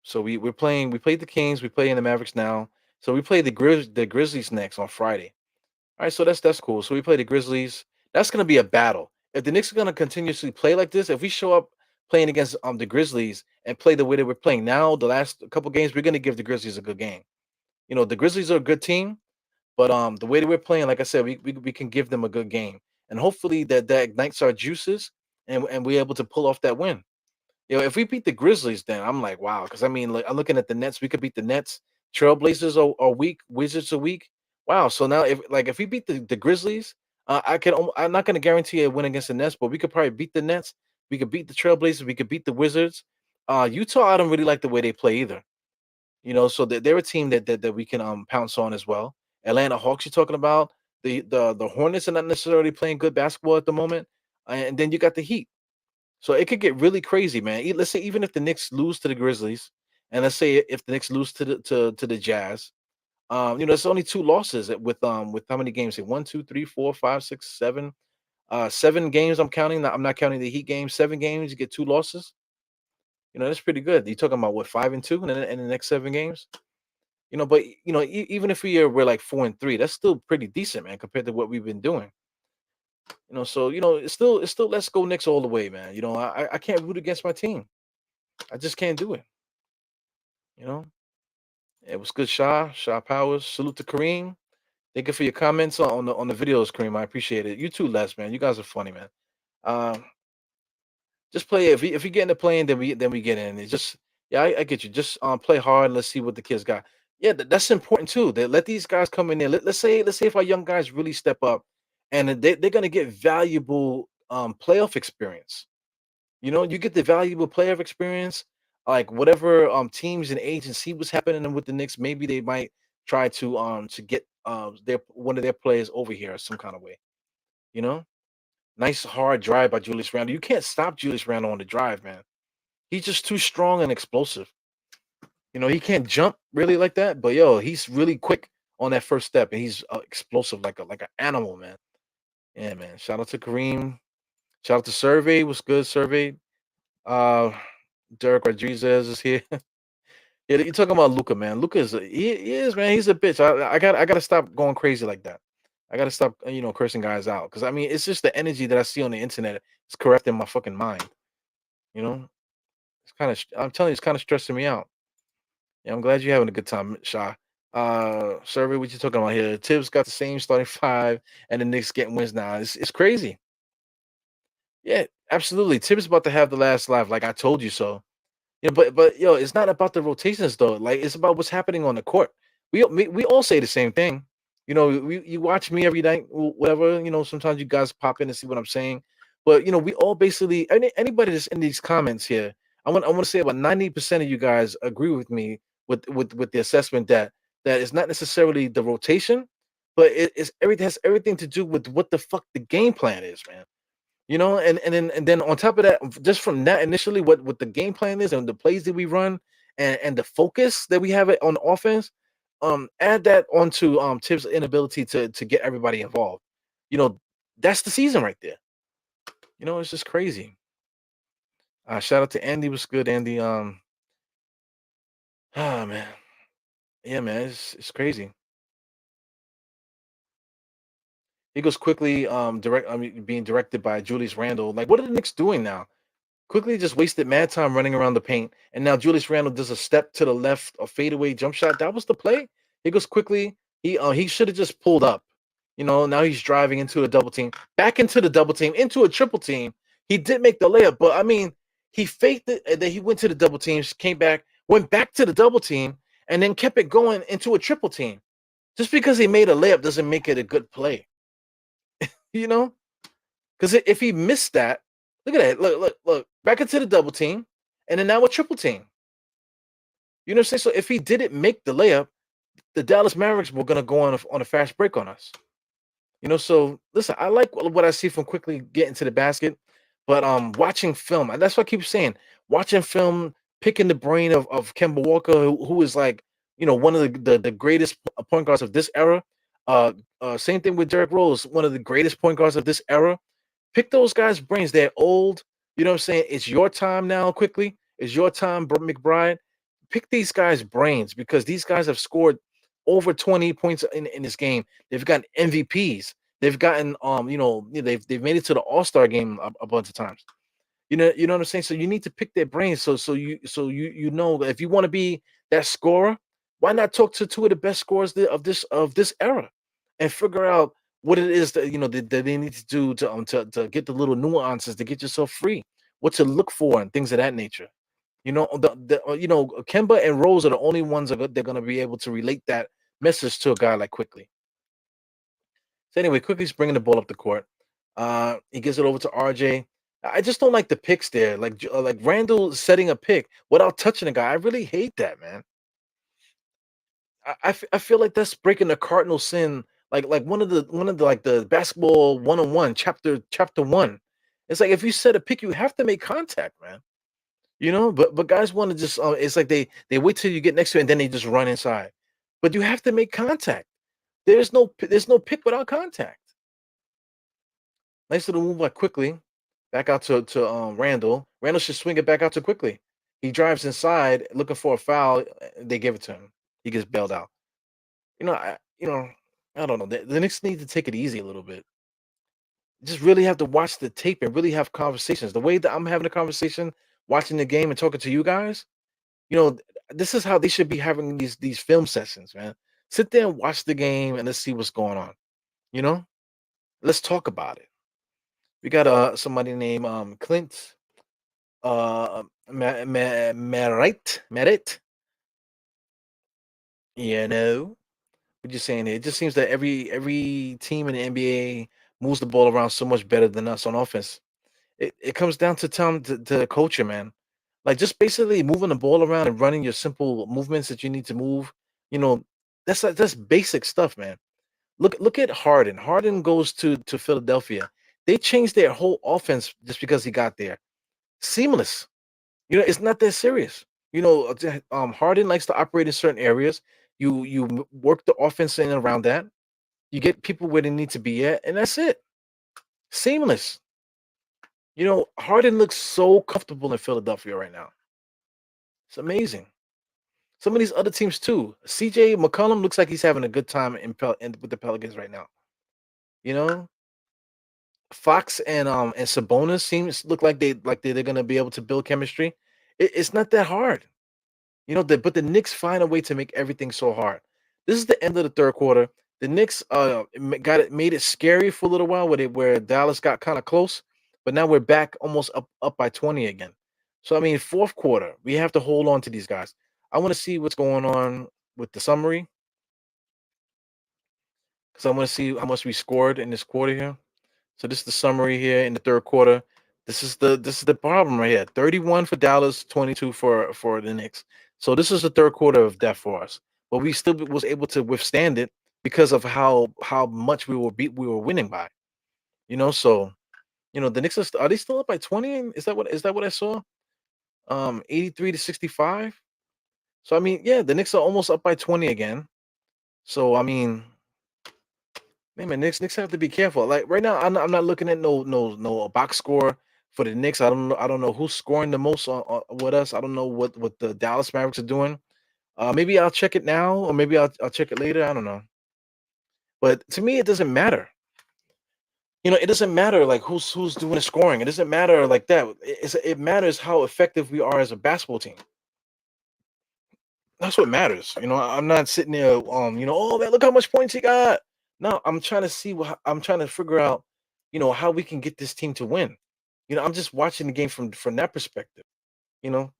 So we played the Kings, we play in the Mavericks now. So we play the Grizzlies next on Friday. All right, so that's cool. So we play the Grizzlies. That's gonna be a battle. If the Knicks are gonna continuously play like this, if we show up playing against the Grizzlies and play the way that we're playing now, the last couple games, we're gonna give the Grizzlies a good game. The Grizzlies are a good team, but the way that we're playing, like I said, we can give them a good game, and hopefully that ignites our juices, and we're able to pull off that win. If we beat the Grizzlies, then I'm like, wow, because I mean, like I'm looking at the Nets, we could beat the Nets. Trailblazers are weak, Wizards are weak. Wow, so now if we beat the Grizzlies, I'm not going to guarantee a win against the Nets, but we could probably beat the Nets. We could beat the Trailblazers. We could beat the Wizards. Utah, I don't really like the way they play either. So they're a team that we can pounce on as well. Atlanta Hawks, you're talking about the Hornets are not necessarily playing good basketball at the moment, and then you got the Heat. So it could get really crazy, man. Let's say even if the Knicks lose to the Grizzlies, and let's say if the Knicks lose to the Jazz, it's only 2 losses with how many games? Say 1, 2, 3, 4, 5, 6, 7. 7 games I'm counting. I'm not counting the Heat games. 7 games, you get 2 losses. That's pretty good. You're talking about what, 5-2 in the next 7 games? But even if we're like 4-3, that's still pretty decent, man, compared to what we've been doing. So it's still let's go Knicks all the way, man. I can't root against my team. I just can't do it. You know, it was good, Shaw Powers. Salute to Kareem. Thank you for your comments on the videos, Kareem. I appreciate it. You too, Les, man. You guys are funny, man. Um, just play if you get into playing, then we get in. It's just yeah, I get you. Just play hard. Let's see what the kids got. Yeah, that's important too. They let these guys come in there. Let's say if our young guys really step up, and then they're gonna get valuable playoff experience. You get the valuable playoff experience, like whatever teams and agents see what's happening with the Knicks. Maybe they might try to get their one of their players over here some kind of way. You know, nice hard drive by Julius Randle. You can't stop Julius Randle on the drive, man. He's just too strong and explosive. He can't jump really like that, but yo, he's really quick on that first step, and he's explosive like an animal, man. Yeah, man. Shout out to Kareem. Shout out to Survey. What's good, Survey? Uh, Derek Rodriguez is here. Yeah, you're talking about Luca, man. Luca he is, man. He's a bitch. I gotta stop going crazy like that. I gotta stop, cursing guys out because I mean it's just the energy that I see on the internet. It's corrupting my fucking mind. You know, it's kind of. I'm telling you, it's kind of stressing me out. Yeah, I'm glad you're having a good time, Shaw. Survey, what you talking about here? Tibbs got the same starting five, and the Knicks getting wins now. It's crazy. Yeah, absolutely. Tibbs about to have the last laugh, like I told you so. But yo, it's not about the rotations though. Like it's about what's happening on the court. We all say the same thing. You watch me every night, whatever. Sometimes you guys pop in and see what I'm saying. But we all basically anybody that's in these comments here. I want to say about 90% of you guys agree with me with the assessment that it's not necessarily the rotation, but it's everything has everything to do with what the fuck the game plan is, man. And then on top of that, just from that initially, what the game plan is and the plays that we run and the focus that we have it on offense, add that onto Tibbs' inability to get everybody involved. You know, that's the season right there. It's just crazy. Shout out to Andy. Was good, Andy. Ah man, yeah, man, it's crazy. He goes quickly. Being directed by Julius Randle. Like, what are the Knicks doing now? Quickly just wasted mad time running around the paint. And now Julius Randle does a step to the left, a fadeaway jump shot. That was the play. He goes quickly. He should have just pulled up. Now he's driving into a double team, back into the double team, into a triple team. He did make the layup, but I mean, he faked it, and then he went to the double teams, came back, went back to the double team, and then kept it going into a triple team. Just because he made a layup doesn't make it a good play, you know? Because if he missed that, look at that. Look. Back into the double team, and then now a triple team. You know what I'm saying? So if he didn't make the layup, the Dallas Mavericks were gonna go on a fast break on us. So listen, I like what I see from quickly getting to the basket, but watching film, and that's what I keep saying. Watching film, picking the brain of Kemba Walker, who is like, one of the greatest point guards of this era. Same thing with Derrick Rose, one of the greatest point guards of this era. Pick those guys' brains. They're old. You know what I'm saying? It's your time now, quickly. It's your time, McBride. Pick these guys' brains because these guys have scored over 20 points in this game. They've gotten MVPs. They've gotten they've made it to the All-Star game a bunch of times. You know what I'm saying? So you need to pick their brains. So if you want to be that scorer, why not talk to two of the best scorers of this era and figure out what it is that they need to do to get the little nuances to get yourself free, what to look for and things of that nature. Kemba and Rose are the only ones they're going to be able to relate that message to a guy like Quickly. So anyway, Quickly's bringing the ball up the court. He gives it over to RJ. I just don't like the picks there. Like Randall setting a pick without touching a guy. I really hate that, man. I feel like that's breaking the cardinal sin. Like one of the like the basketball 101 chapter one. It's like if you set a pick, you have to make contact, man. But guys want to just it's like they wait till you get next to it and then they just run inside. But you have to make contact. There's no pick without contact. Nice little move by Quickly. Back out to Randall. Randall should swing it back out to Quickly. He drives inside looking for a foul. They give it to him. he gets bailed out. I don't know. The Knicks need to take it easy a little bit. Just really have to watch the tape and really have conversations. The way that I'm having a conversation, watching the game and talking to you guys, this is how they should be having these film sessions, man. Sit there and watch the game and let's see what's going on. You know, let's talk about it. We got somebody named Clint Merritt. What you saying? It just seems that every team in the NBA moves the ball around so much better than us on offense. It comes down to time to culture, man. Like just basically moving the ball around and running your simple movements that you need to move. You know, that's basic stuff, man. Look at Harden. Harden goes to Philadelphia. They changed their whole offense just because he got there. Seamless. It's not that serious. Harden likes to operate in certain areas. You work the offense in and around that. You get people where they need to be at, and that's it. Seamless. Harden looks so comfortable in Philadelphia right now. It's amazing. Some of these other teams too. CJ McCollum looks like he's having a good time with the Pelicans right now. You know, Fox and Sabonis seems look like they're gonna be able to build chemistry. It's not that hard. But the Knicks find a way to make everything so hard. This is the end of the third quarter. The Knicks made it scary for a little while where Dallas got kind of close, but now we're back almost up by 20 again. So I mean, fourth quarter, we have to hold on to these guys. I want to see what's going on with the summary because I want to see how much we scored in this quarter here. So this is the summary here in the third quarter. This is the problem right here. 31 for Dallas, 22 for the Knicks. So this is the third quarter of death for us. But we still was able to withstand it because of how much we were winning by. So the Knicks are they still up by 20? Is that what I saw? 83 to 65. So I mean, yeah, the Knicks are almost up by 20 again. So I mean, man, Knicks have to be careful. Like right now, I'm not looking at no box score for the Knicks. I don't know who's scoring the most with us. I don't know what the Dallas Mavericks are doing. Maybe I'll check it now, or maybe I'll check it later. I don't know. But to me, it doesn't matter. It doesn't matter like who's doing the scoring. It doesn't matter like that. It matters how effective we are as a basketball team. That's what matters. I'm not sitting there, oh man, look how much points he got. No, I'm trying to I'm trying to figure out, how we can get this team to win. I'm just watching the game from that perspective. You know,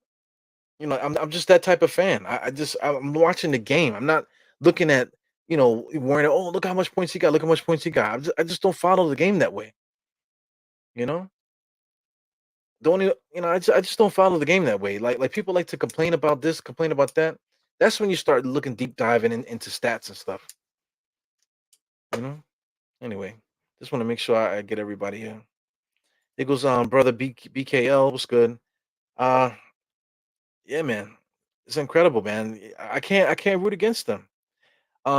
I'm just that type of fan. I'm watching the game. I'm not looking at, worrying. Oh, look how much points he got. Look how much points he got. I just don't follow the game that way. You know, don't even, I just don't follow the game that way. Like people like to complain about this, complain about that. That's when you start looking deep diving into stats and stuff. You know. Anyway, just want to make sure I get everybody here. It goes brother BKL. What's good? Uh, yeah, man, it's incredible, man. I can't root against them.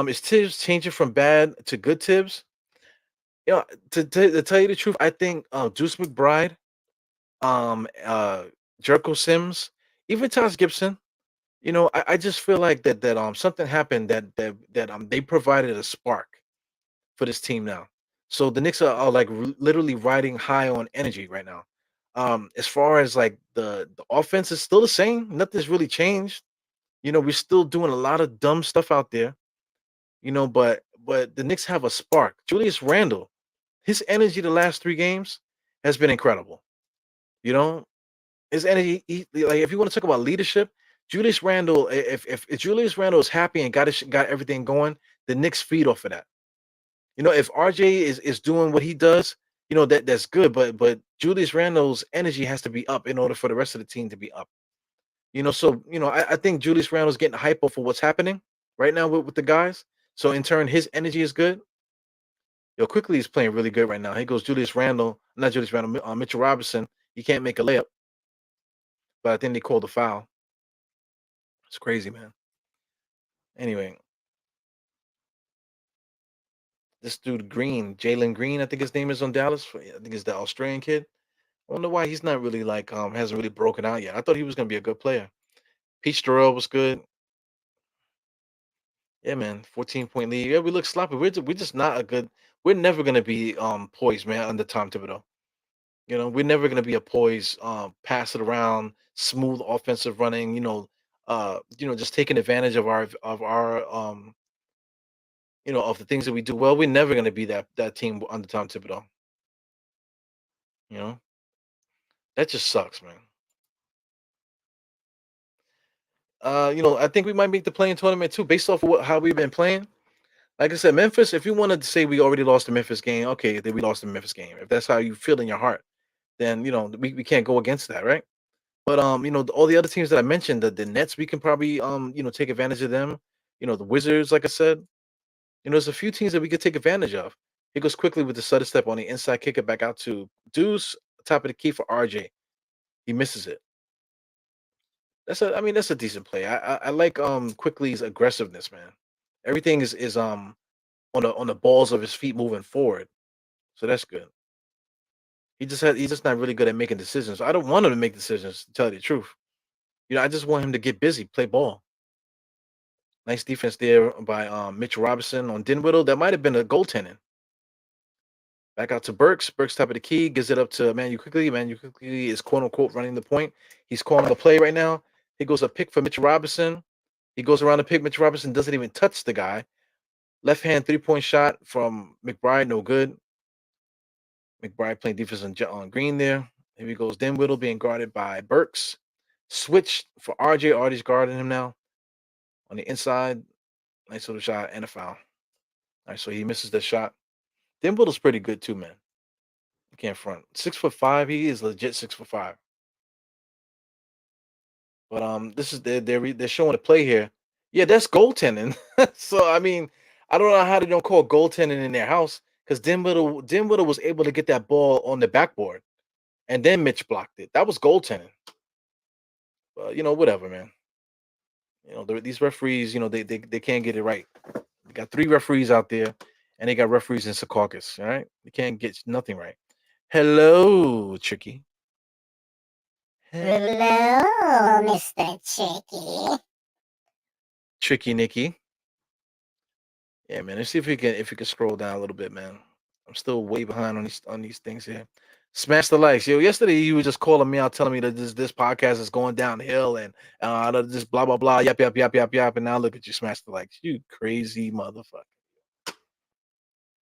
Is Tibbs changing from bad to good Tibbs? To tell you the truth, I think Deuce McBride, Jerko Sims, even Taj Gibson. I just feel like that something happened that they provided a spark for this team now. So the Knicks are like literally riding high on energy right now. As far as like the offense is still the same, nothing's really changed. We're still doing a lot of dumb stuff out there. But the Knicks have a spark. Julius Randle, his energy the last 3 games has been incredible. You know, his energy. Like if you want to talk about leadership, Julius Randle. If Julius Randle is happy and got everything going, the Knicks feed off of that. If RJ is doing what he does, that's good. But Julius Randle's energy has to be up in order for the rest of the team to be up. So I think Julius Randle's getting hype for what's happening right now with the guys. So in turn, his energy is good. Quickly he's playing really good right now. He goes Julius Randle, not Julius Randle, Mitchell Robinson. He can't make a layup, but I think they called a foul. It's crazy, man. Anyway, this dude Green, Jalen Green, I think his name is on Dallas. I think it's the Australian kid. I wonder why he's not really like hasn't really broken out yet. I thought he was gonna be a good player. Peach Durrell was good. Yeah, man. 14-point lead. Yeah, we look sloppy. We're just not a good. We're never gonna be poised, man, under Tom Thibodeau. We're never gonna be a poised, pass it around, smooth offensive running. Just taking advantage of of the things that we do well. We're never gonna be that team under Tom Thibodeau. You know, that just sucks, man. I think we might make the playing tournament too, based off of how we've been playing. Like I said, Memphis. If you wanted to say we already lost the Memphis game, okay, then we lost the Memphis game. If that's how you feel in your heart, then we can't go against that, right? But all the other teams that I mentioned, the Nets, we can probably take advantage of them. The Wizards, like I said, there's a few teams that we could take advantage of. He goes quickly with the stutter step on the inside, kick it back out to Deuce, top of the key for RJ. He misses it. That's a decent play. I like Quickly's aggressiveness, man. Everything is on the balls of his feet moving forward. So that's good. He's just not really good at making decisions. I don't want him to make decisions, to tell you the truth. I just want him to get busy, play ball. Nice defense there by Mitchell Robinson on Dinwiddie. That might have been a goaltending. Back out to Burks. Burks top of the key, gives it up to Manu Quickly. Manu Quickly is quote unquote running the point. He's calling the play right now. He goes a pick for Mitchell Robinson. He goes around the pick. Mitchell Robinson doesn't even touch the guy. Left hand 3-point shot from McBride, no good. McBride playing defense on Green there. Here he goes. Dinwiddie being guarded by Burks. Switch for RJ. RJ's guarding him now on the inside. Nice little shot and a foul. All right, so he misses the shot. Dinwiddie's pretty good too, man. You can't front. 6'5". He is legit 6'5". But this is they're showing the play here. Yeah, that's goaltending. So I don't know how they don't call goaltending in their house because Dinwiddie was able to get that ball on the backboard, and then Mitch blocked it. That was goaltending. But whatever, man. These referees, they can't get it right. They got 3 referees out there, and they got referees in Secaucus. All right, they can't get nothing right. Hello, Tricky. Hello, Mr. Tricky. Tricky Nicky. Yeah, man. Let's see if we can scroll down a little bit, man. I'm still way behind on these things here. Smash the likes, yo. Yesterday you were just calling me out, telling me that this podcast is going downhill and this blah blah blah, yap yap yap yap yap. And now look at you, smash the likes. You crazy motherfucker.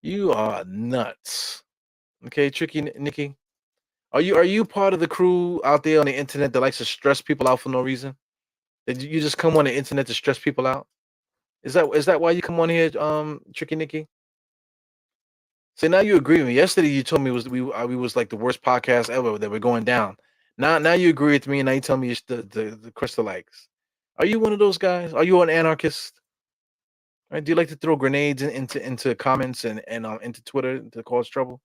You are nuts. Okay, Tricky Nicky. Are you part of the crew out there on the internet that likes to stress people out for no reason? Did you just come on the internet to stress people out? Is that why you come on here, Tricky Nicky? So now you agree with me. Yesterday you told me we was like the worst podcast ever that we're going down. Now you agree with me, and now you tell me it's the crystal likes. Are you one of those guys? Are you an anarchist? Right? Do you like to throw grenades into comments and into Twitter to cause trouble?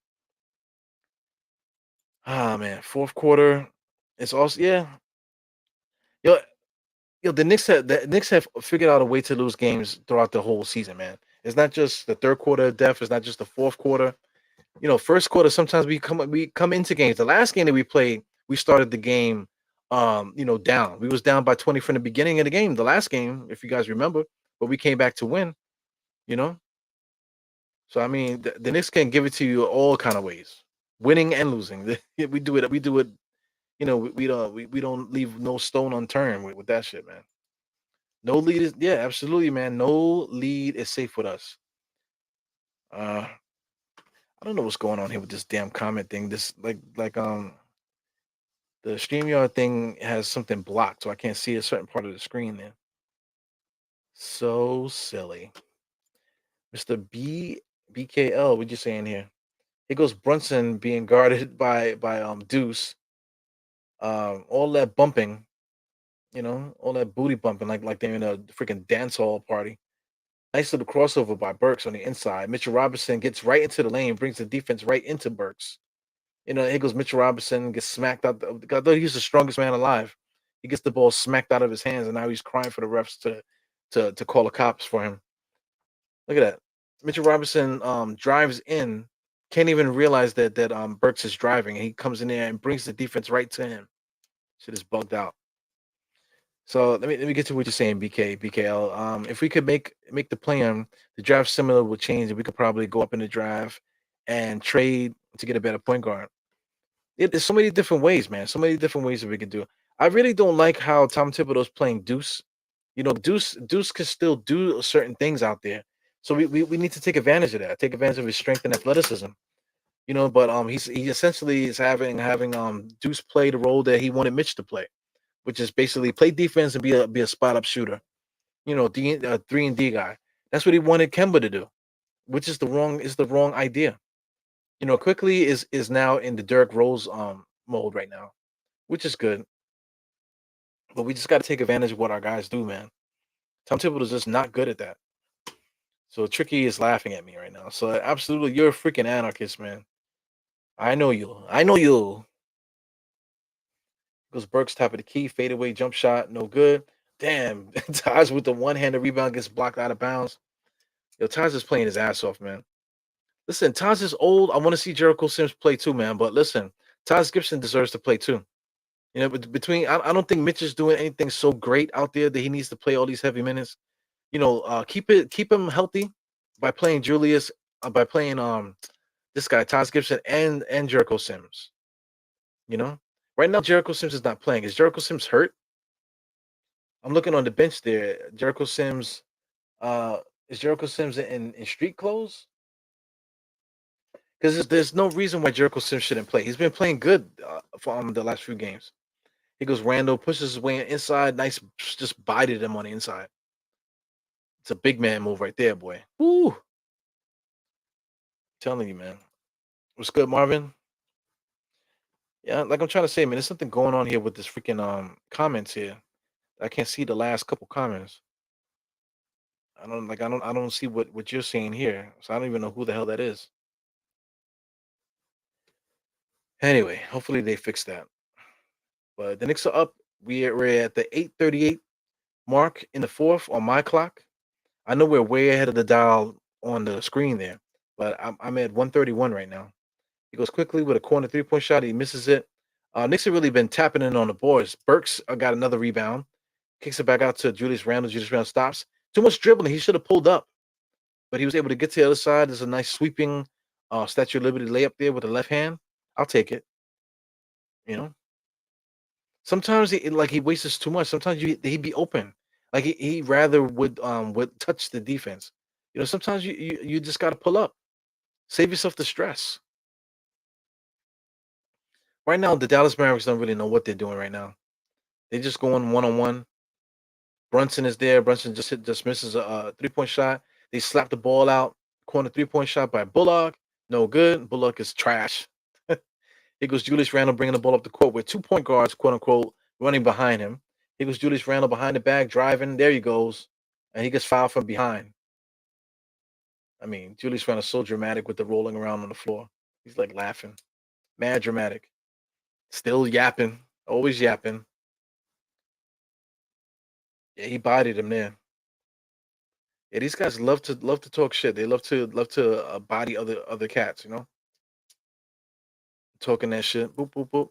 Ah man, fourth quarter. It's also yo yo the Knicks have figured out a way to lose games throughout the whole season, man. It's not just the third quarter of death. It's not just the fourth quarter. First quarter, sometimes we come into games. The last game that we played, we started the game down. We was down by 20 from the beginning of the game, the last game, if you guys remember, but we came back to win, you know? So the Knicks can give it to you all kind of ways. Winning and losing. We do it, we don't leave no stone unturned with that shit, man. No lead is yeah, absolutely, man. No lead is safe with us. Uh I don't know what's going on here with this damn comment thing. This the StreamYard thing has something blocked, so I can't see a certain part of the screen there. So silly. Mr. BKL, what you saying here? Here goes Brunson being guarded by Deuce. All that bumping, all that booty bumping like they're in a freaking dance hall party. Nice little crossover by Burks on the inside. Mitchell Robinson gets right into the lane, brings the defense right into Burks. Here goes Mitchell Robinson, gets smacked out. I thought he was the strongest man alive. He gets the ball smacked out of his hands, and now he's crying for the refs to call the cops for him. Look at that. Mitchell Robinson drives in, can't even realize that Burks is driving, and he comes in there and brings the defense right to him. Shit is bugged out. So let me get to what you're saying, BKL. If we could make the plan, the draft similar will change, and we could probably go up in the draft and trade to get a better point guard. There's so many different ways, man. So many different ways that we could do. I really don't like how Tom Thibodeau's playing Deuce. Deuce can still do certain things out there. So we need to take advantage of that. Take advantage of his strength and athleticism. But he essentially is having Deuce play the role that he wanted Mitch to play, which is basically play defense and be a spot up shooter. D 3 and D guy. That's what he wanted Kemba to do, which is the wrong idea. Quickly is now in the Derrick Rose mode right now, which is good. But we just got to take advantage of what our guys do, man. Tom Thibodeau's just not good at that. So Tricky is laughing at me right now. So absolutely, you're a freaking anarchist, man. I know you. I know you. Goes Burks top of the key, fadeaway jump shot, no good. Damn, Taj with the one-handed rebound gets blocked out of bounds. Yo, Taj is playing his ass off, man. Listen, Taj is old. I want to see Jericho Sims play too, man. But listen, Taj Gibson deserves to play too. But between I don't think Mitch is doing anything so great out there that he needs to play all these heavy minutes. Keep him healthy by playing Julius, by playing this guy Taj Gibson and Jericho Sims. Right now Jericho Sims is not playing. Is Jericho Sims hurt? I'm looking on the bench there. Jericho Sims, is Jericho Sims in street clothes? Because there's no reason why Jericho Sims shouldn't play. He's been playing good for the last few games. He goes Randall, pushes his way inside. Nice, just bited him on the inside. It's a big man move right there, boy. Woo! Telling you, man. What's good, Marvin? Yeah, like I'm trying to say, man, there's something going on here with this freaking comments here. I can't see the last couple comments. I don't see what you're seeing here. So I don't even know who the hell that is. Anyway, hopefully they fix that. But the Knicks are up. We're at the 8:38 mark in the fourth on my clock. I know we're way ahead of the dial on the screen there, but I'm at 131 right now. He goes quickly with a corner 3-point shot. He misses it. Knicks have really been tapping in on the boards. Burks got another rebound. Kicks it back out to Julius Randle. Julius Randle stops. Too much dribbling. He should have pulled up, but he was able to get to the other side. There's a nice sweeping Statue of Liberty layup there with the left hand. I'll take it. You know, sometimes he wastes too much. Sometimes he'd be open. Like he rather would touch the defense. Sometimes you just got to pull up. Save yourself the stress. Right now, the Dallas Mavericks don't really know what they're doing right now. They're just going one-on-one. Brunson is there. Brunson just misses a 3-point shot. They slap the ball out. Corner 3-point shot by Bullock. No good. Bullock is trash. Here goes Julius Randle bringing the ball up the court with 2 point guards, quote unquote, running behind him. Here goes Julius Randle behind the back, driving. There he goes. And he gets fouled from behind. I mean, Julius Randle's so dramatic with the rolling around on the floor. He's like laughing. Mad dramatic. Still yapping. Always yapping. Yeah, he bodied him there. Yeah, these guys love to talk shit. They love to body other cats, talking that shit. Boop boop boop.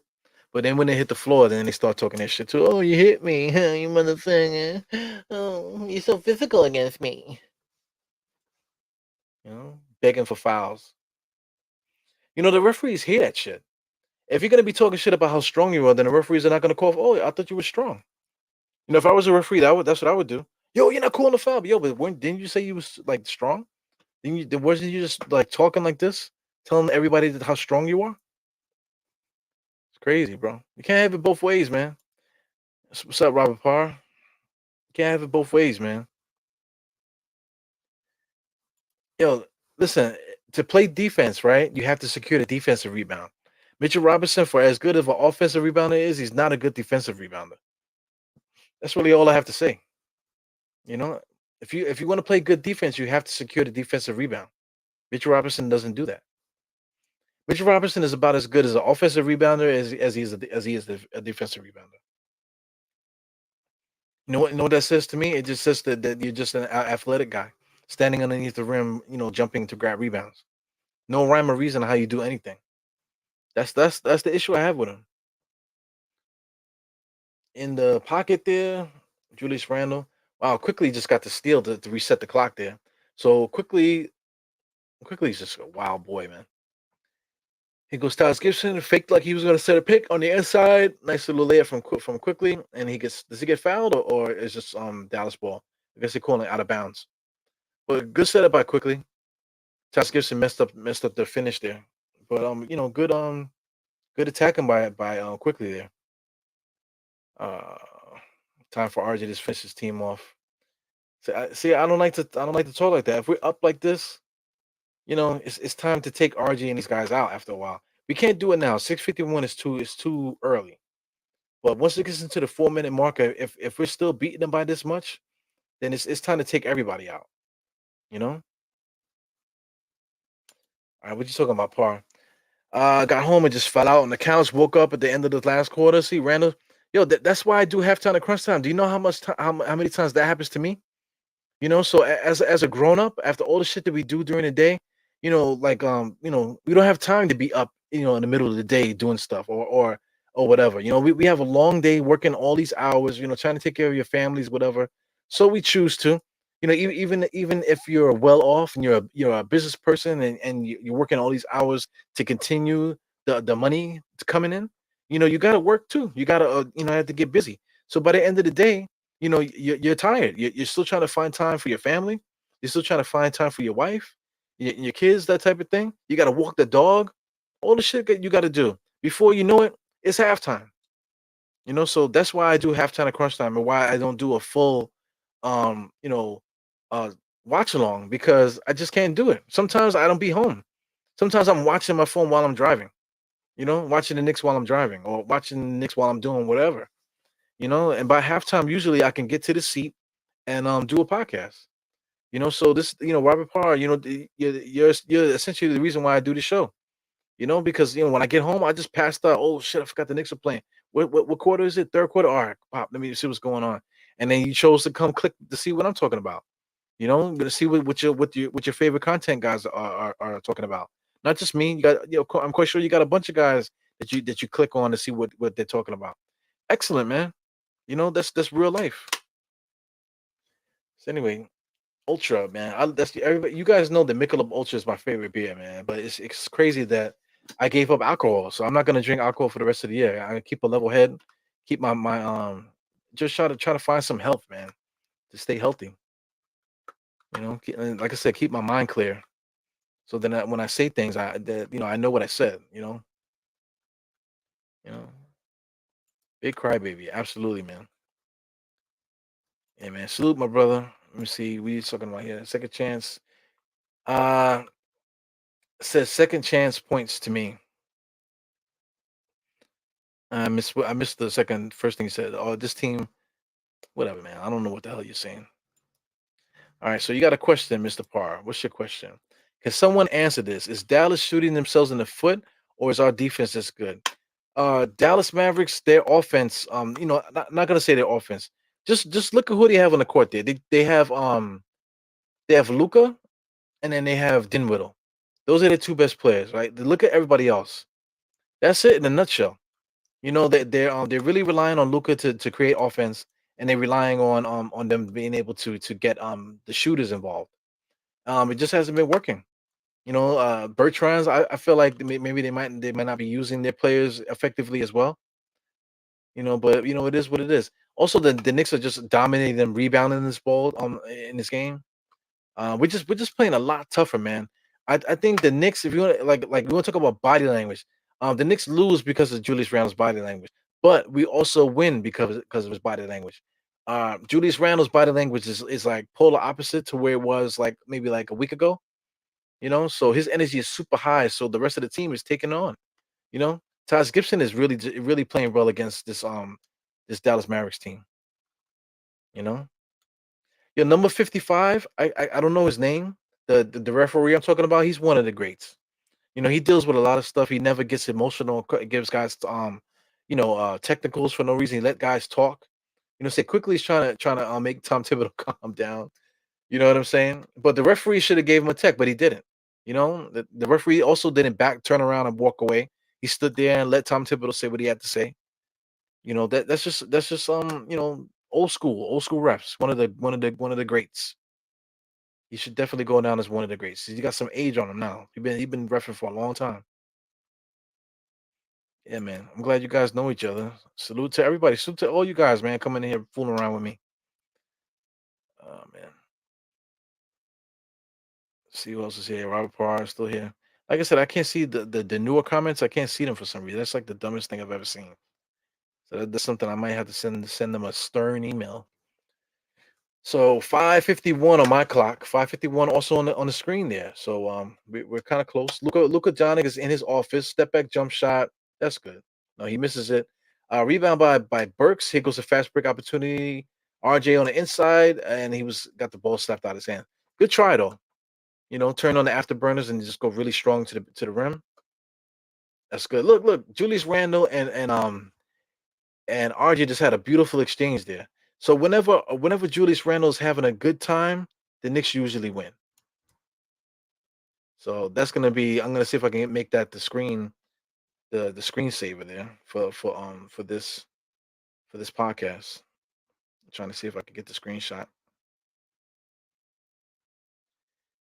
But then when they hit the floor, then they start talking that shit too. Oh, you hit me, huh, you motherfucker. Oh, you're so physical against me. Begging for fouls. The referees hear that shit. If you're gonna be talking shit about how strong you are, then the referees are not gonna call. Oh, I thought you were strong. If I was a referee, that's what I would do. Yo, you're not calling the foul. Yo, but didn't you say you was like strong? Wasn't you just like talking like this, telling everybody how strong you are? It's crazy, bro. You can't have it both ways, man. What's up, Robert Parr? You can't have it both ways, man. Yo, listen, to play defense, right? You have to secure the defensive rebound. Mitchell Robinson, for as good of an offensive rebounder is, he's not a good defensive rebounder. That's really all I have to say. If you want to play good defense, you have to secure the defensive rebound. Mitchell Robinson doesn't do that. Mitchell Robinson is about as good as an offensive rebounder as he is a defensive rebounder. You know what that says to me? It just says that you're just an athletic guy standing underneath the rim, jumping to grab rebounds. No rhyme or reason how you do anything. That's the issue I have with him. In the pocket there, Julius Randle. Wow, quickly just got the steal to reset the clock there. So quickly, he's just a wild boy, man. He goes Tyus Gibson, faked like he was going to set a pick on the inside. Nice little layup from quickly, and he gets. Does he get fouled or is just Dallas ball? I guess they're calling it out of bounds. But good setup by quickly. Tyus Gibson messed up the finish there. But good attacking by quickly there. Uh, time for RJ to finish his team off. See, I don't like to talk like that. If we're up like this, it's time to take RJ and these guys out after a while. We can't do it now. 6:51 is too early. But once it gets into the 4 minute marker, if we're still beating them by this much, then it's time to take everybody out. You know. All right, what you talking about, Par? Got home and just fell out on the couch. Woke up at the end of the last quarter. See, Randall. Yo, that's why I do halftime and crunch time. Do you know how much how many times that happens to me? So as a grown up, after all the shit that we do during the day, like we don't have time to be up, in the middle of the day doing stuff or whatever. We have a long day working all these hours, trying to take care of your families, whatever. So we choose to, even if you're well off and you're a business person and you're working all these hours to continue the money coming in, you got to work too. You got to have to get busy. So by the end of the day, you're tired. You're still trying to find time for your family. You're still trying to find time for your wife, your kids, that type of thing. You got to walk the dog, all the shit that you got to do. Before you know it, it's halftime. So that's why I do halftime at crunch time and why I don't do a full, um, you know, uh, watch along because I just can't do it. Sometimes I don't be home. Sometimes I'm watching my phone while I'm driving. Watching the Knicks while I'm driving or watching the Knicks while I'm doing whatever. And by halftime, usually I can get to the seat and do a podcast. So this, Robert Parr, you're essentially the reason why I do the show. Because when I get home, I just passed out. Oh shit, I forgot the Knicks are playing. What quarter is it? Third quarter. All right, pop. Let me see what's going on. And then you chose to come click to see what I'm talking about. I'm gonna see what your favorite content guys are talking about. Not just me. You got I'm quite sure you got a bunch of guys that you click on to see what they're talking about. Excellent, man. That's real life. So anyway, Ultra, man. That's everybody. You guys know that Michelob Ultra is my favorite beer, man. But it's crazy that I gave up alcohol, so I'm not gonna drink alcohol for the rest of the year. I keep a level head, keep my just try to find some health, man, to stay healthy. And like I said, keep my mind clear. So then when I say things, I know what I said. You know, big crybaby, absolutely, man. Yeah, man. Salute, my brother. Let me see. We talking about here. Second chance. Uh says second chance points to me. I missed the first thing you said. Oh, this team, whatever, man. I don't know what the hell you're saying. All right, so you got a question, Mr. Parr. What's your question? Can someone answer this? Is Dallas shooting themselves in the foot, or is our defense just good? Dallas Mavericks, their offense, not gonna say their offense. Just look at who they have on the court there. They have Luca and then they have Dinwiddie. Those are the two best players, right? Look at everybody else. That's it in a nutshell. They're really relying on Luca to create offense, and they're relying on them being able to get the shooters involved. It just hasn't been working. Bertrand's. I feel like maybe they might not be using their players effectively as well. But it is what it is. Also, the Knicks are just dominating them, rebounding this ball in this game. We're just playing a lot tougher, man. I think the Knicks, if you want like we want to talk about body language, the Knicks lose because of Julius Randle's body language, but we also win because of his body language. Julius Randle's body language is like polar opposite to where it was like maybe like a week ago. So his energy is super high, so the rest of the team is taking on. You know, Taj Gibson is really playing well against this Dallas Mavericks team. You know, your number 55. I don't know his name. The referee I'm talking about. He's one of the greats. He deals with a lot of stuff. He never gets emotional. Gives guys technicals for no reason. He let guys talk. Say quickly he's trying to make Tom Thibodeau calm down. You know what I'm saying? But the referee should have gave him a tech, but he didn't. The referee also didn't turn around and walk away. He stood there and let Tom Thibodeau say what he had to say. That's just old school refs. One of the greats. He should definitely go down as one of the greats. He got some age on him now. He been refing for a long time. Yeah, man. I'm glad you guys know each other. Salute to everybody. Salute to all you guys, man, coming in here fooling around with me. Oh man. See who else is here. Robert Parr is still here. Like I said, I can't see the newer comments. I can't see them for some reason. That's like the dumbest thing I've ever seen. So that's something I might have to send them a stern email. So 5:51 on my clock. 5:51 also on the screen there. So we're kind of close. Luka Doncic is in his office. Step back jump shot. That's good. No, he misses it. Rebound by Burks. Here goes a fast break opportunity. RJ on the inside, and he got the ball slapped out of his hand. Good try though. Turn on the afterburners and just go really strong to the rim. That's good. Look, Julius Randle and RJ just had a beautiful exchange there. So whenever Julius Randle's having a good time, the Knicks usually win. So that's gonna be. I'm gonna see if I can make that the screensaver there for this podcast. I'm trying to see if I can get the screenshot.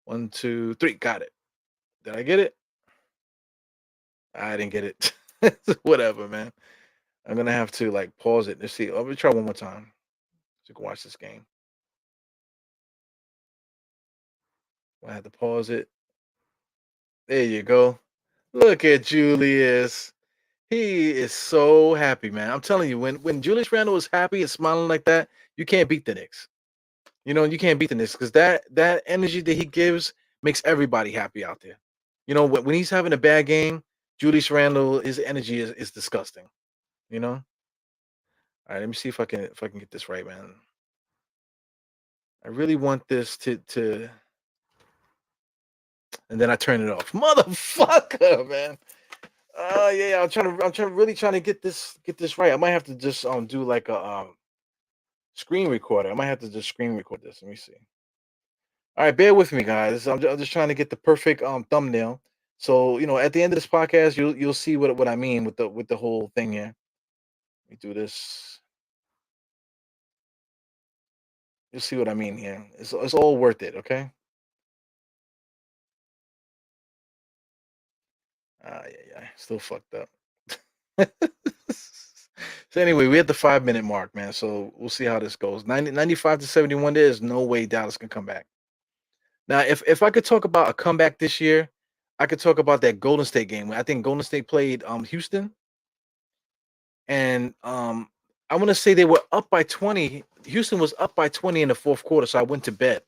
1, 2, 3, got it. Did I get it? I didn't get it. Whatever, man. I'm gonna have to like pause it. Let's see. Let me try one more time so you can watch this game. I have to pause it. There you go. Look at Julius. He is so happy, man. I'm telling you, when Julius Randle is happy and smiling like that, you can't beat the Knicks. You can't beat the Knicks because that energy that he gives makes everybody happy out there. When he's having a bad game, Julius Randle, his energy is disgusting. All right, let me see if I can get this right, man. I really want this to and then I turn it off. Motherfucker, man. Yeah, I'm trying to get this right. I might have to just do like a screen recorder. I might have to just screen record this. Let me see. All right, bear with me, guys. I'm just trying to get the perfect thumbnail. So at the end of this podcast, you'll see what I mean with the whole thing here. Let me do this. You'll see what I mean here. It's all worth it, okay? Yeah, still fucked up. So anyway, we at the 5-minute mark, man. So we'll see how this goes. 95-71. There is no way Dallas can come back. Now, if I could talk about a comeback this year, I could talk about that Golden State game. I think Golden State played Houston, and I want to say they were up by 20. Houston was up by 20 in the fourth quarter, so I went to bed.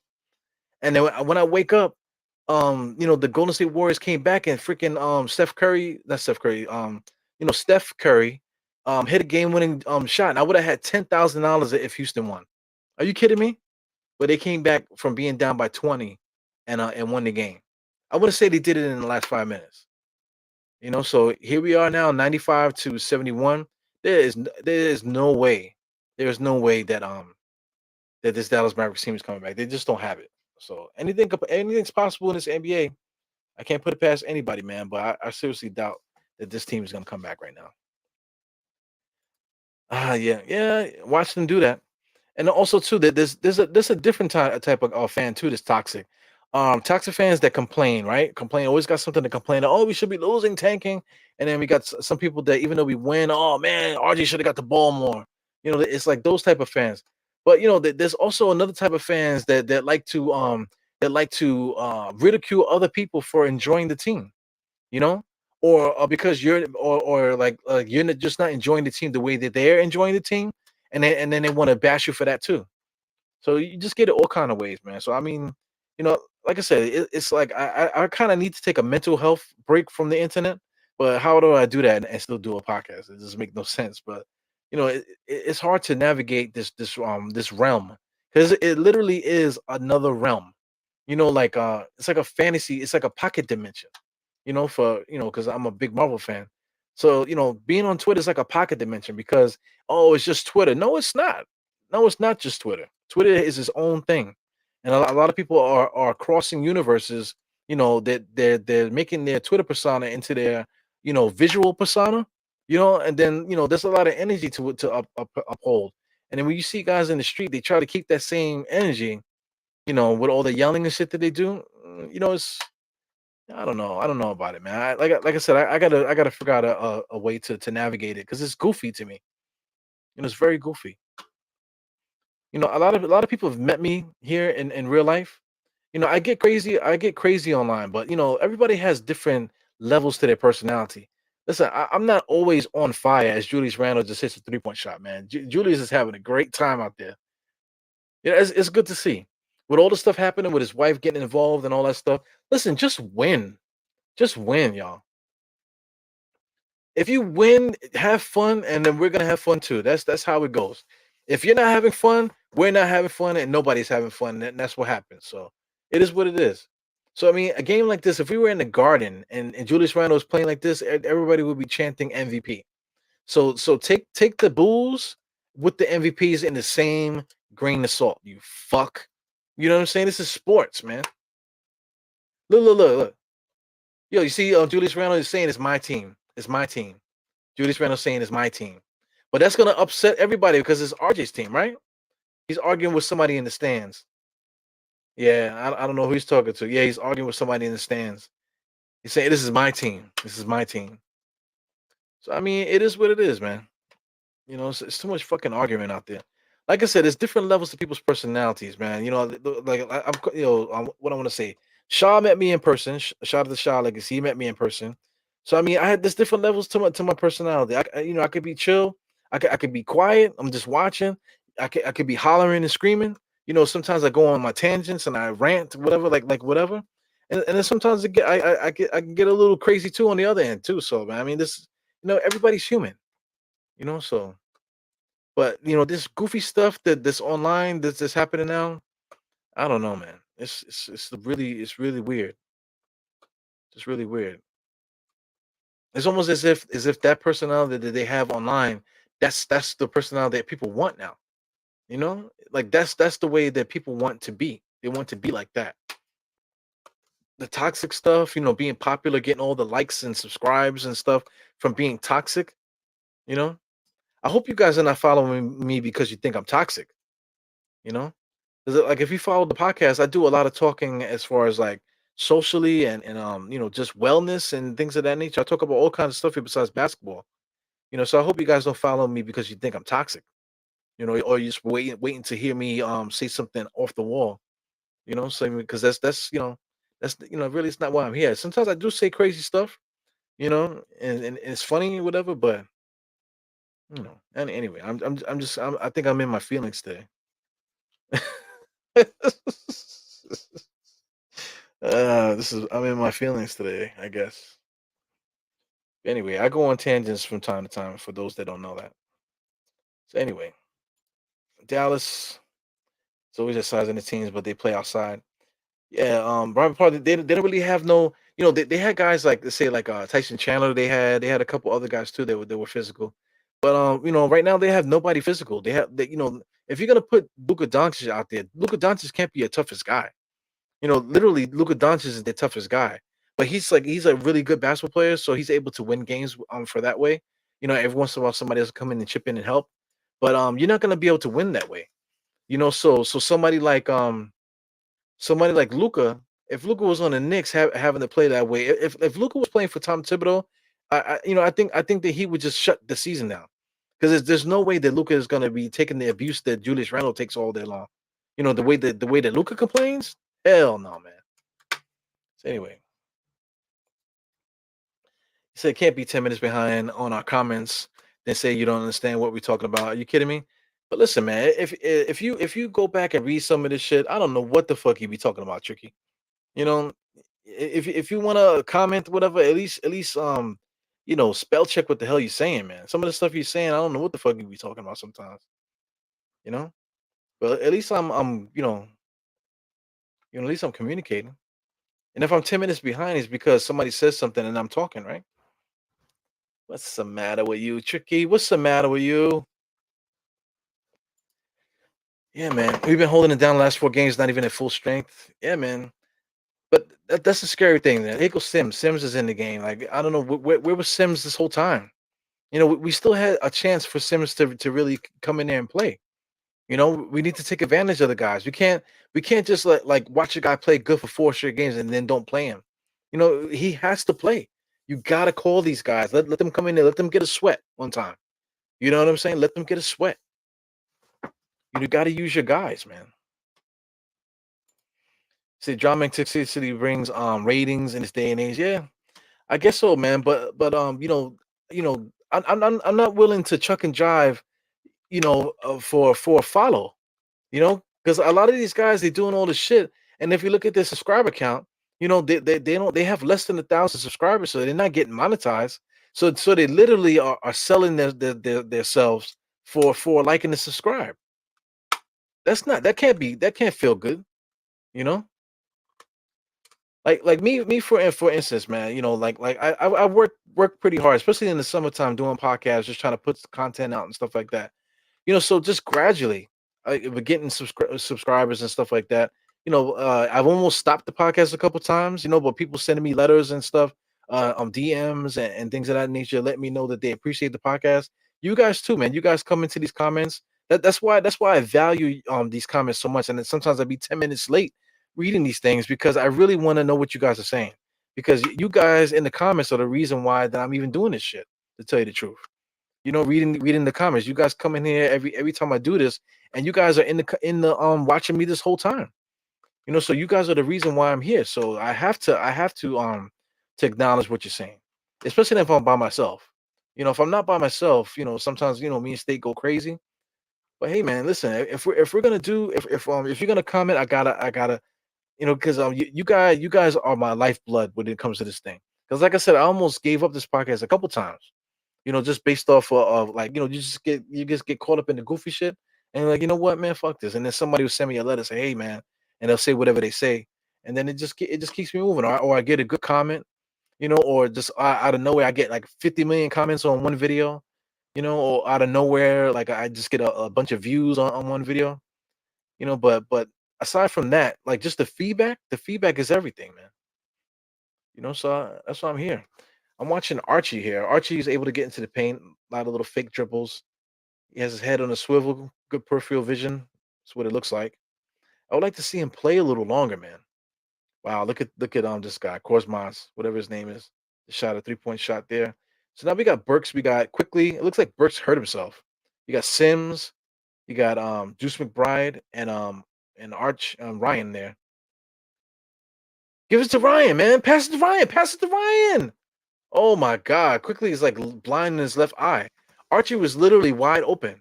And then when I wake up, the Golden State Warriors came back and freaking Steph Curry, not Steph Curry, Steph Curry hit a game-winning shot, and I would have had $10,000 if Houston won. Are you kidding me? But they came back from being down by 20 and won the game. I wouldn't say they did it in the last 5 minutes. So here we are now, 95-71. There is no way. There's no way that this Dallas Mavericks team is coming back. They just don't have it. So anything's possible in this NBA. I can't put it past anybody, man. But I seriously doubt that this team is gonna come back right now. Yeah. Watch them do that. And also too that there's a different type of fan too that's toxic. Toxic fans that complain, right? Complain, always got something to complain. Oh, we should be losing, tanking. And then we got some people that even though we win, oh man, RJ should have got the ball more. It's like those type of fans. But there's also another type of fans that like to ridicule other people for enjoying the team, you know, or because or like you're just not enjoying the team the way that they're enjoying the team, and then they want to bash you for that too. So you just get it all kind of ways, man. So I mean, like I said, it's like I kind of need to take a mental health break from the internet. But how do I do that and still do a podcast? It doesn't make no sense. But it's hard to navigate this realm because it literally is another realm. Like it's like a fantasy. It's like a pocket dimension. Because I'm a big Marvel fan. So being on Twitter is like a pocket dimension because it's just Twitter. No, it's not. No, it's not just Twitter. Twitter is its own thing, and a lot of people are crossing universes. That they're making their Twitter persona into their visual persona. And then there's a lot of energy to uphold, And then when you see guys in the street, they try to keep that same energy, with all the yelling and shit that they do. It's I don't know. I don't know about it, man. Like I said, I gotta figure out a way to navigate it because it's goofy to me. It's very goofy. A lot of people have met me here in real life. I get crazy online, but everybody has different levels to their personality. Listen, I'm not always on fire as Julius Randle just hits a 3-point shot, man. Julius is having a great time out there. Yeah, it's good to see. With all the stuff happening with his wife getting involved and all that stuff. Listen, just win. Just win, y'all. If you win, have fun, and then we're gonna have fun too. That's how it goes. If you're not having fun, we're not having fun, and nobody's having fun. And that's what happens. So it is what it is. So I mean, a game like this, if we were in the Garden and Julius Randle was playing like this, everybody would be chanting MVP. So take the Bulls with the MVPs in the same grain of salt. You fuck. You know what I'm saying? This is sports, man. Look. Yo, you see, Julius Randle is saying it's my team. It's my team. Julius Randle saying it's my team. But that's gonna upset everybody because it's RJ's team, right? He's arguing with somebody in the stands. Yeah, I don't know who he's talking to. Yeah, he's arguing with somebody in the stands. He's saying this is my team. This is my team. So I mean, it is what it is, man. It's too much fucking argument out there. Like I said, there's different levels to people's personalities, man. Like what I want to say. Shaw met me in person. Shout out to Shaw Legacy. He met me in person. So I mean, I had there's different levels to my personality. I could be chill. I could be quiet. I'm just watching. I could be hollering and screaming. Sometimes I go on my tangents and I rant, whatever, like whatever. And then sometimes I can get a little crazy too on the other end too. So man, I mean, everybody's human. So but this goofy stuff that's online that's happening now. I don't know, man. It's really weird. It's really weird. It's almost as if that personality that they have online, that's the personality that people want now. Like that's the way that people want to be. They want to be like that. The toxic stuff, being popular, getting all the likes and subscribes and stuff from being toxic. You know, I hope you guys are not following me because you think I'm toxic. You know, 'Cause, like if you follow the podcast, I do a lot of talking as far as like socially and just wellness and things of that nature. I talk about all kinds of stuff here besides basketball. So I hope you guys don't follow me because you think I'm toxic. Or you just waiting to hear me say something off the wall. So because that's really it's not why I'm here. Sometimes I do say crazy stuff, and it's funny or whatever, but and anyway, I think I'm in my feelings today. I'm in my feelings today, I guess. Anyway, I go on tangents from time to time for those that don't know that. So anyway, Dallas is always exercising the teams, but they play outside. Yeah, Robert Party, they don't really have no, they had guys like let's say like Tyson Chandler, they had a couple other guys too that were physical. But right now they have nobody physical. If you're gonna put Luka Doncic out there, Luka Doncic can't be your toughest guy. Literally Luka Doncic is the toughest guy. But he's a really good basketball player, so he's able to win games for that way. Every once in a while somebody else come in and chip in and help. But you're not gonna be able to win that way. So somebody like Luca, if Luca was on the Knicks having to play that way, if Luca was playing for Tom Thibodeau, I think that he would just shut the season down because there's no way that Luca is going to be taking the abuse that Julius Randle takes all day long. The way that Luca complains, hell no, man. So anyway, he said can't be 10 minutes behind on our comments, then say you don't understand what we're talking about. Are you kidding me? But listen, man, if you go back and read some of this shit, I don't know what the fuck you be talking about, Tricky. You know, if you want to comment, whatever, at least spell check what the hell you're saying, man. Some of the stuff you're saying, I don't know what the fuck you be talking about sometimes. You know, but at least at least I'm communicating. And if I'm 10 minutes behind, it's because somebody says something and I'm talking, right? What's the matter with you, Tricky? What's the matter with you? Yeah, man. We've been holding it down the last 4 games, not even at full strength. Yeah, man. But that's the scary thing. There, here goes Sims. Sims is in the game. Like I don't know where was Sims this whole time. We still had a chance for Sims to really come in there and play. You know, we need to take advantage of the guys. We can't just like watch a guy play good for 4 straight games and then don't play him. You know, he has to play. You gotta call these guys. Let them come in there. Let them get a sweat one time. You know what I'm saying? Let them get a sweat. You got to use your guys, man. See, drama and toxicity brings ratings in this day and age. Yeah, I guess so, man. But I'm not willing to chuck and jive. For a follow. Because a lot of these guys they doing all this shit, and if you look at their subscriber count, they have less than 1,000 subscribers, so they're not getting monetized. So they literally are selling their selves for liking to subscribe. That can't feel good, you know. Like me for instance, man. Like I work pretty hard, especially in the summertime doing podcasts, just trying to put content out and stuff like that. So just gradually, we're getting subscribers and stuff like that. I've almost stopped the podcast a couple times, but people sending me letters and stuff, on DMs and things of that nature, let me know that they appreciate the podcast. You guys too, man. You guys come into these comments. That's why I value these comments so much. And then sometimes I'd be 10 minutes late reading these things because I really want to know what you guys are saying. Because you guys in the comments are the reason why that I'm even doing this shit, to tell you the truth. Reading the comments. You guys come in here every time I do this, and you guys are in the watching me this whole time. So you guys are the reason why I'm here. So I have to acknowledge what you're saying, especially if I'm by myself. If I'm not by myself, sometimes me and State go crazy. But hey, man, listen, if we're gonna do if you're gonna comment, I gotta because you guys are my lifeblood when it comes to this thing. Because like I said, I almost gave up this podcast a couple times, just based off of like, you just get caught up in the goofy shit, and you're like, you know what, man, fuck this. And then somebody will send me a letter, say, hey, man, and they'll say whatever they say, and then it just keeps me moving, or I get a good comment, or just out of nowhere I get like 50 million comments on one video, or out of nowhere like I just get a bunch of views on one video, but aside from that, like just the feedback is everything, man. So that's why I'm here. I'm watching Archie here. Archie is able to get into the paint, a lot of little fake dribbles. He has his head on a swivel, good peripheral vision. That's what it looks like. I would like to see him play a little longer, man. Wow, look at this guy, Korsmaz, whatever his name is. The shot, a 3-point shot there. So now we got Burks. We got quickly. It looks like Burks hurt himself. You got Sims. You got Juice McBride and Arch Ryan there. Give it to Ryan, man. Pass it to Ryan. Pass it to Ryan. Oh my God! Quickly is like blind in his left eye. Archie was literally wide open.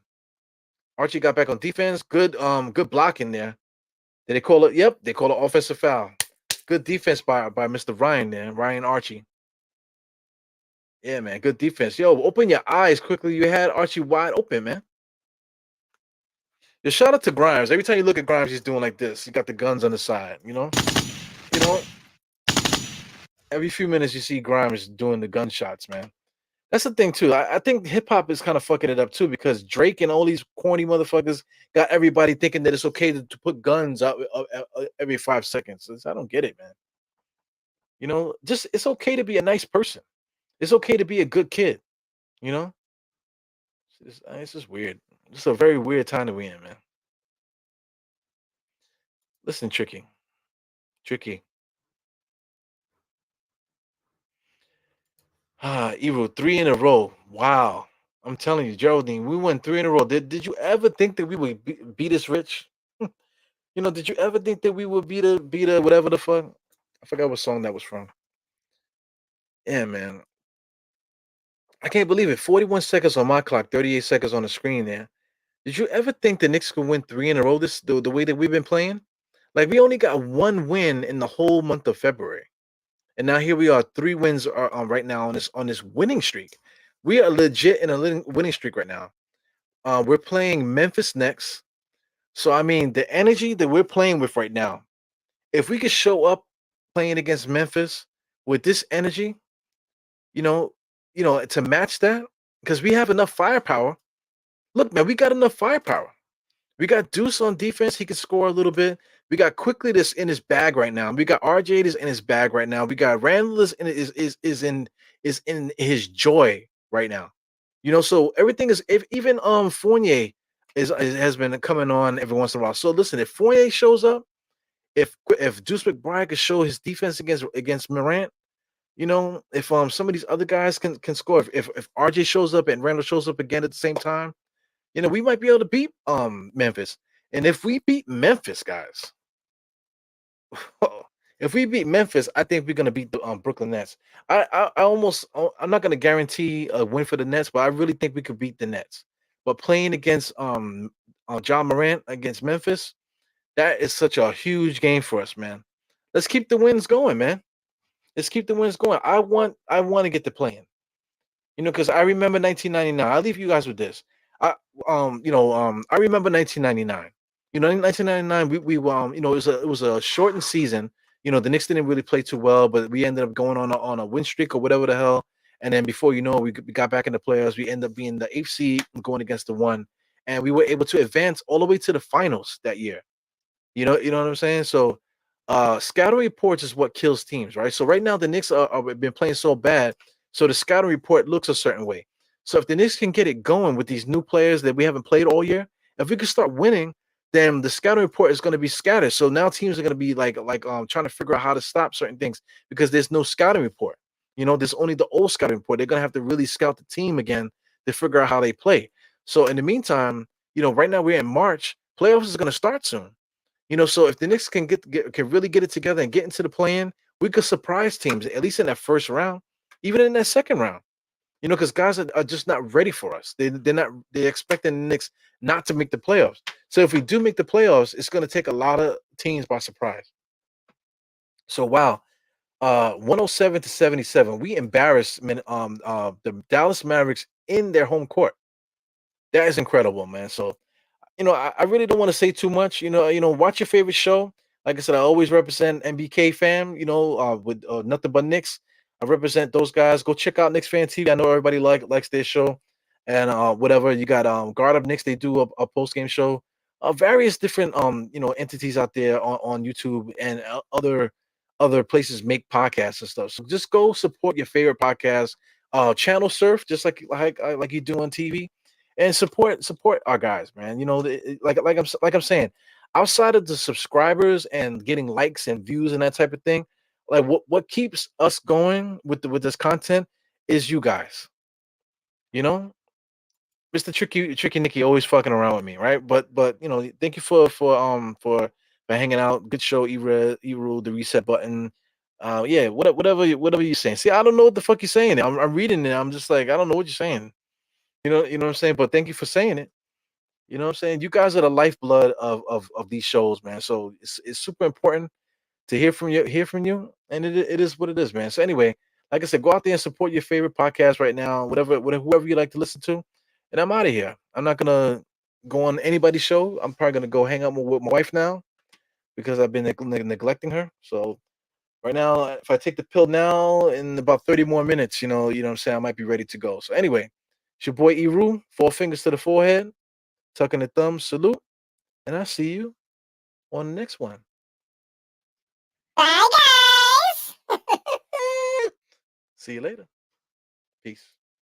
Archie got back on defense. Good blocking there. Did they call it? Yep, they call it offensive foul. Good defense by Mr. Ryan there, Ryan Archie. Yeah, man, good defense. Yo, open your eyes quickly. You had Archie wide open, man. Just shout out to Grimes. Every time you look at Grimes, he's doing like this. He got the guns on the side. You know. Every few minutes you see Grimes doing the gunshots, man. That's the thing too. I think hip hop is kind of fucking it up too because Drake and all these corny motherfuckers got everybody thinking that it's okay to put guns out every 5 seconds. I don't get it, man. Just it's okay to be a nice person. It's okay to be a good kid. You know, it's just weird. It's a very weird time to be in, man. Listen, tricky. Evil 3 in a row. Wow. I'm telling you, Geraldine, we won 3 in a row. Did you ever think that we would be this rich? Did you ever think that we would be the whatever the fuck? I forgot what song that was from. Yeah, man. I can't believe it. 41 seconds on my clock, 38 seconds on the screen there. Did you ever think the Knicks could win 3 in a row the way that we've been playing? Like we only got one win in the whole month of February. And now here we are, 3 wins are right now on this winning streak. We are legit in a winning streak right now. We're playing Memphis next. So I mean, the energy that we're playing with right now, if we could show up playing against Memphis with this energy, you know, to match that, because we have enough firepower. Look, man, we got enough firepower. We got Deuce on defense; he can score a little bit. We got quickly this in his bag right now. We got RJ is in his bag right now. We got Randall is in his joy right now. So everything is, if even Fournier, has been coming on every once in a while. So listen, if Fournier shows up, if Deuce McBride could show his defense against Morant, if some of these other guys can score, if RJ shows up and Randall shows up again at the same time, we might be able to beat Memphis. And if we beat Memphis, guys, if we beat Memphis, I think we're gonna beat the Brooklyn Nets. I'm not gonna guarantee a win for the Nets, but I really think we could beat the Nets. But playing against John Morant against Memphis, that is such a huge game for us, man. Let's keep the wins going, man. Let's keep the wins going. I want to get to playing. Because I remember 1999. I'll leave you guys with this. I remember 1999. In 1999, it was a shortened season. The Knicks didn't really play too well, but we ended up going on a win streak or whatever the hell. And then before you know, we got back in the playoffs. We ended up being the eighth seed, going against the one, and we were able to advance all the way to the finals that year. You know what I'm saying? So scouting reports is what kills teams, right? So right now the Knicks are been playing so bad, so the scouting report looks a certain way. So if the Knicks can get it going with these new players that we haven't played all year, if we can start winning, then the scouting report is going to be scattered. So now teams are going to be like trying to figure out how to stop certain things because there's no scouting report. There's only the old scouting report. They're going to have to really scout the team again to figure out how they play. So in the meantime, right now we're in March. Playoffs is going to start soon. So if the Knicks can really get it together and get into the play-in, we could surprise teams at least in that first round, even in that second round. Because guys are just not ready for us. They're expecting the Knicks not to make the playoffs. So if we do make the playoffs, it's going to take a lot of teams by surprise. So wow, 107-77, we embarrassed the Dallas Mavericks in their home court. That is incredible, man. So I really don't want to say too much. Watch your favorite show. Like I said, I always represent MBK fam. With nothing but Knicks. I represent those guys. Go check out Knicks Fan TV. I know everybody likes their show, and whatever you got. Guard Up Knicks. They do a post game show. Various different entities out there on YouTube and other places make podcasts and stuff. So just go support your favorite podcast. Channel surf just like you do on TV and support our guys, man. Like I'm saying, outside of the subscribers and getting likes and views and that type of thing, like what keeps us going with this content is you guys. You know, Mr. Tricky Nicky always fucking around with me, right? But thank you for hanging out. Good show, E-Rule, the reset button. Yeah, whatever you're saying. See, I don't know what the fuck you're saying. I'm reading it. I'm just like, I don't know what you're saying. You know what I'm saying? But thank you for saying it. You know what I'm saying? You guys are the lifeblood of these shows, man. So it's super important to hear from you, and it is what it is, man. So anyway, like I said, go out there and support your favorite podcast right now, whoever you like to listen to. And I'm out of here. I'm not gonna go on anybody's show. I'm probably gonna go hang out with my wife now because I've been neglecting her. So right now, if I take the pill now, in about 30 more minutes, what I'm saying, I might be ready to go. So anyway, it's your boy Eru, 4 fingers to the forehead, tucking the thumb, salute, and I'll see you on the next one. Bye, guys. See you later. Peace.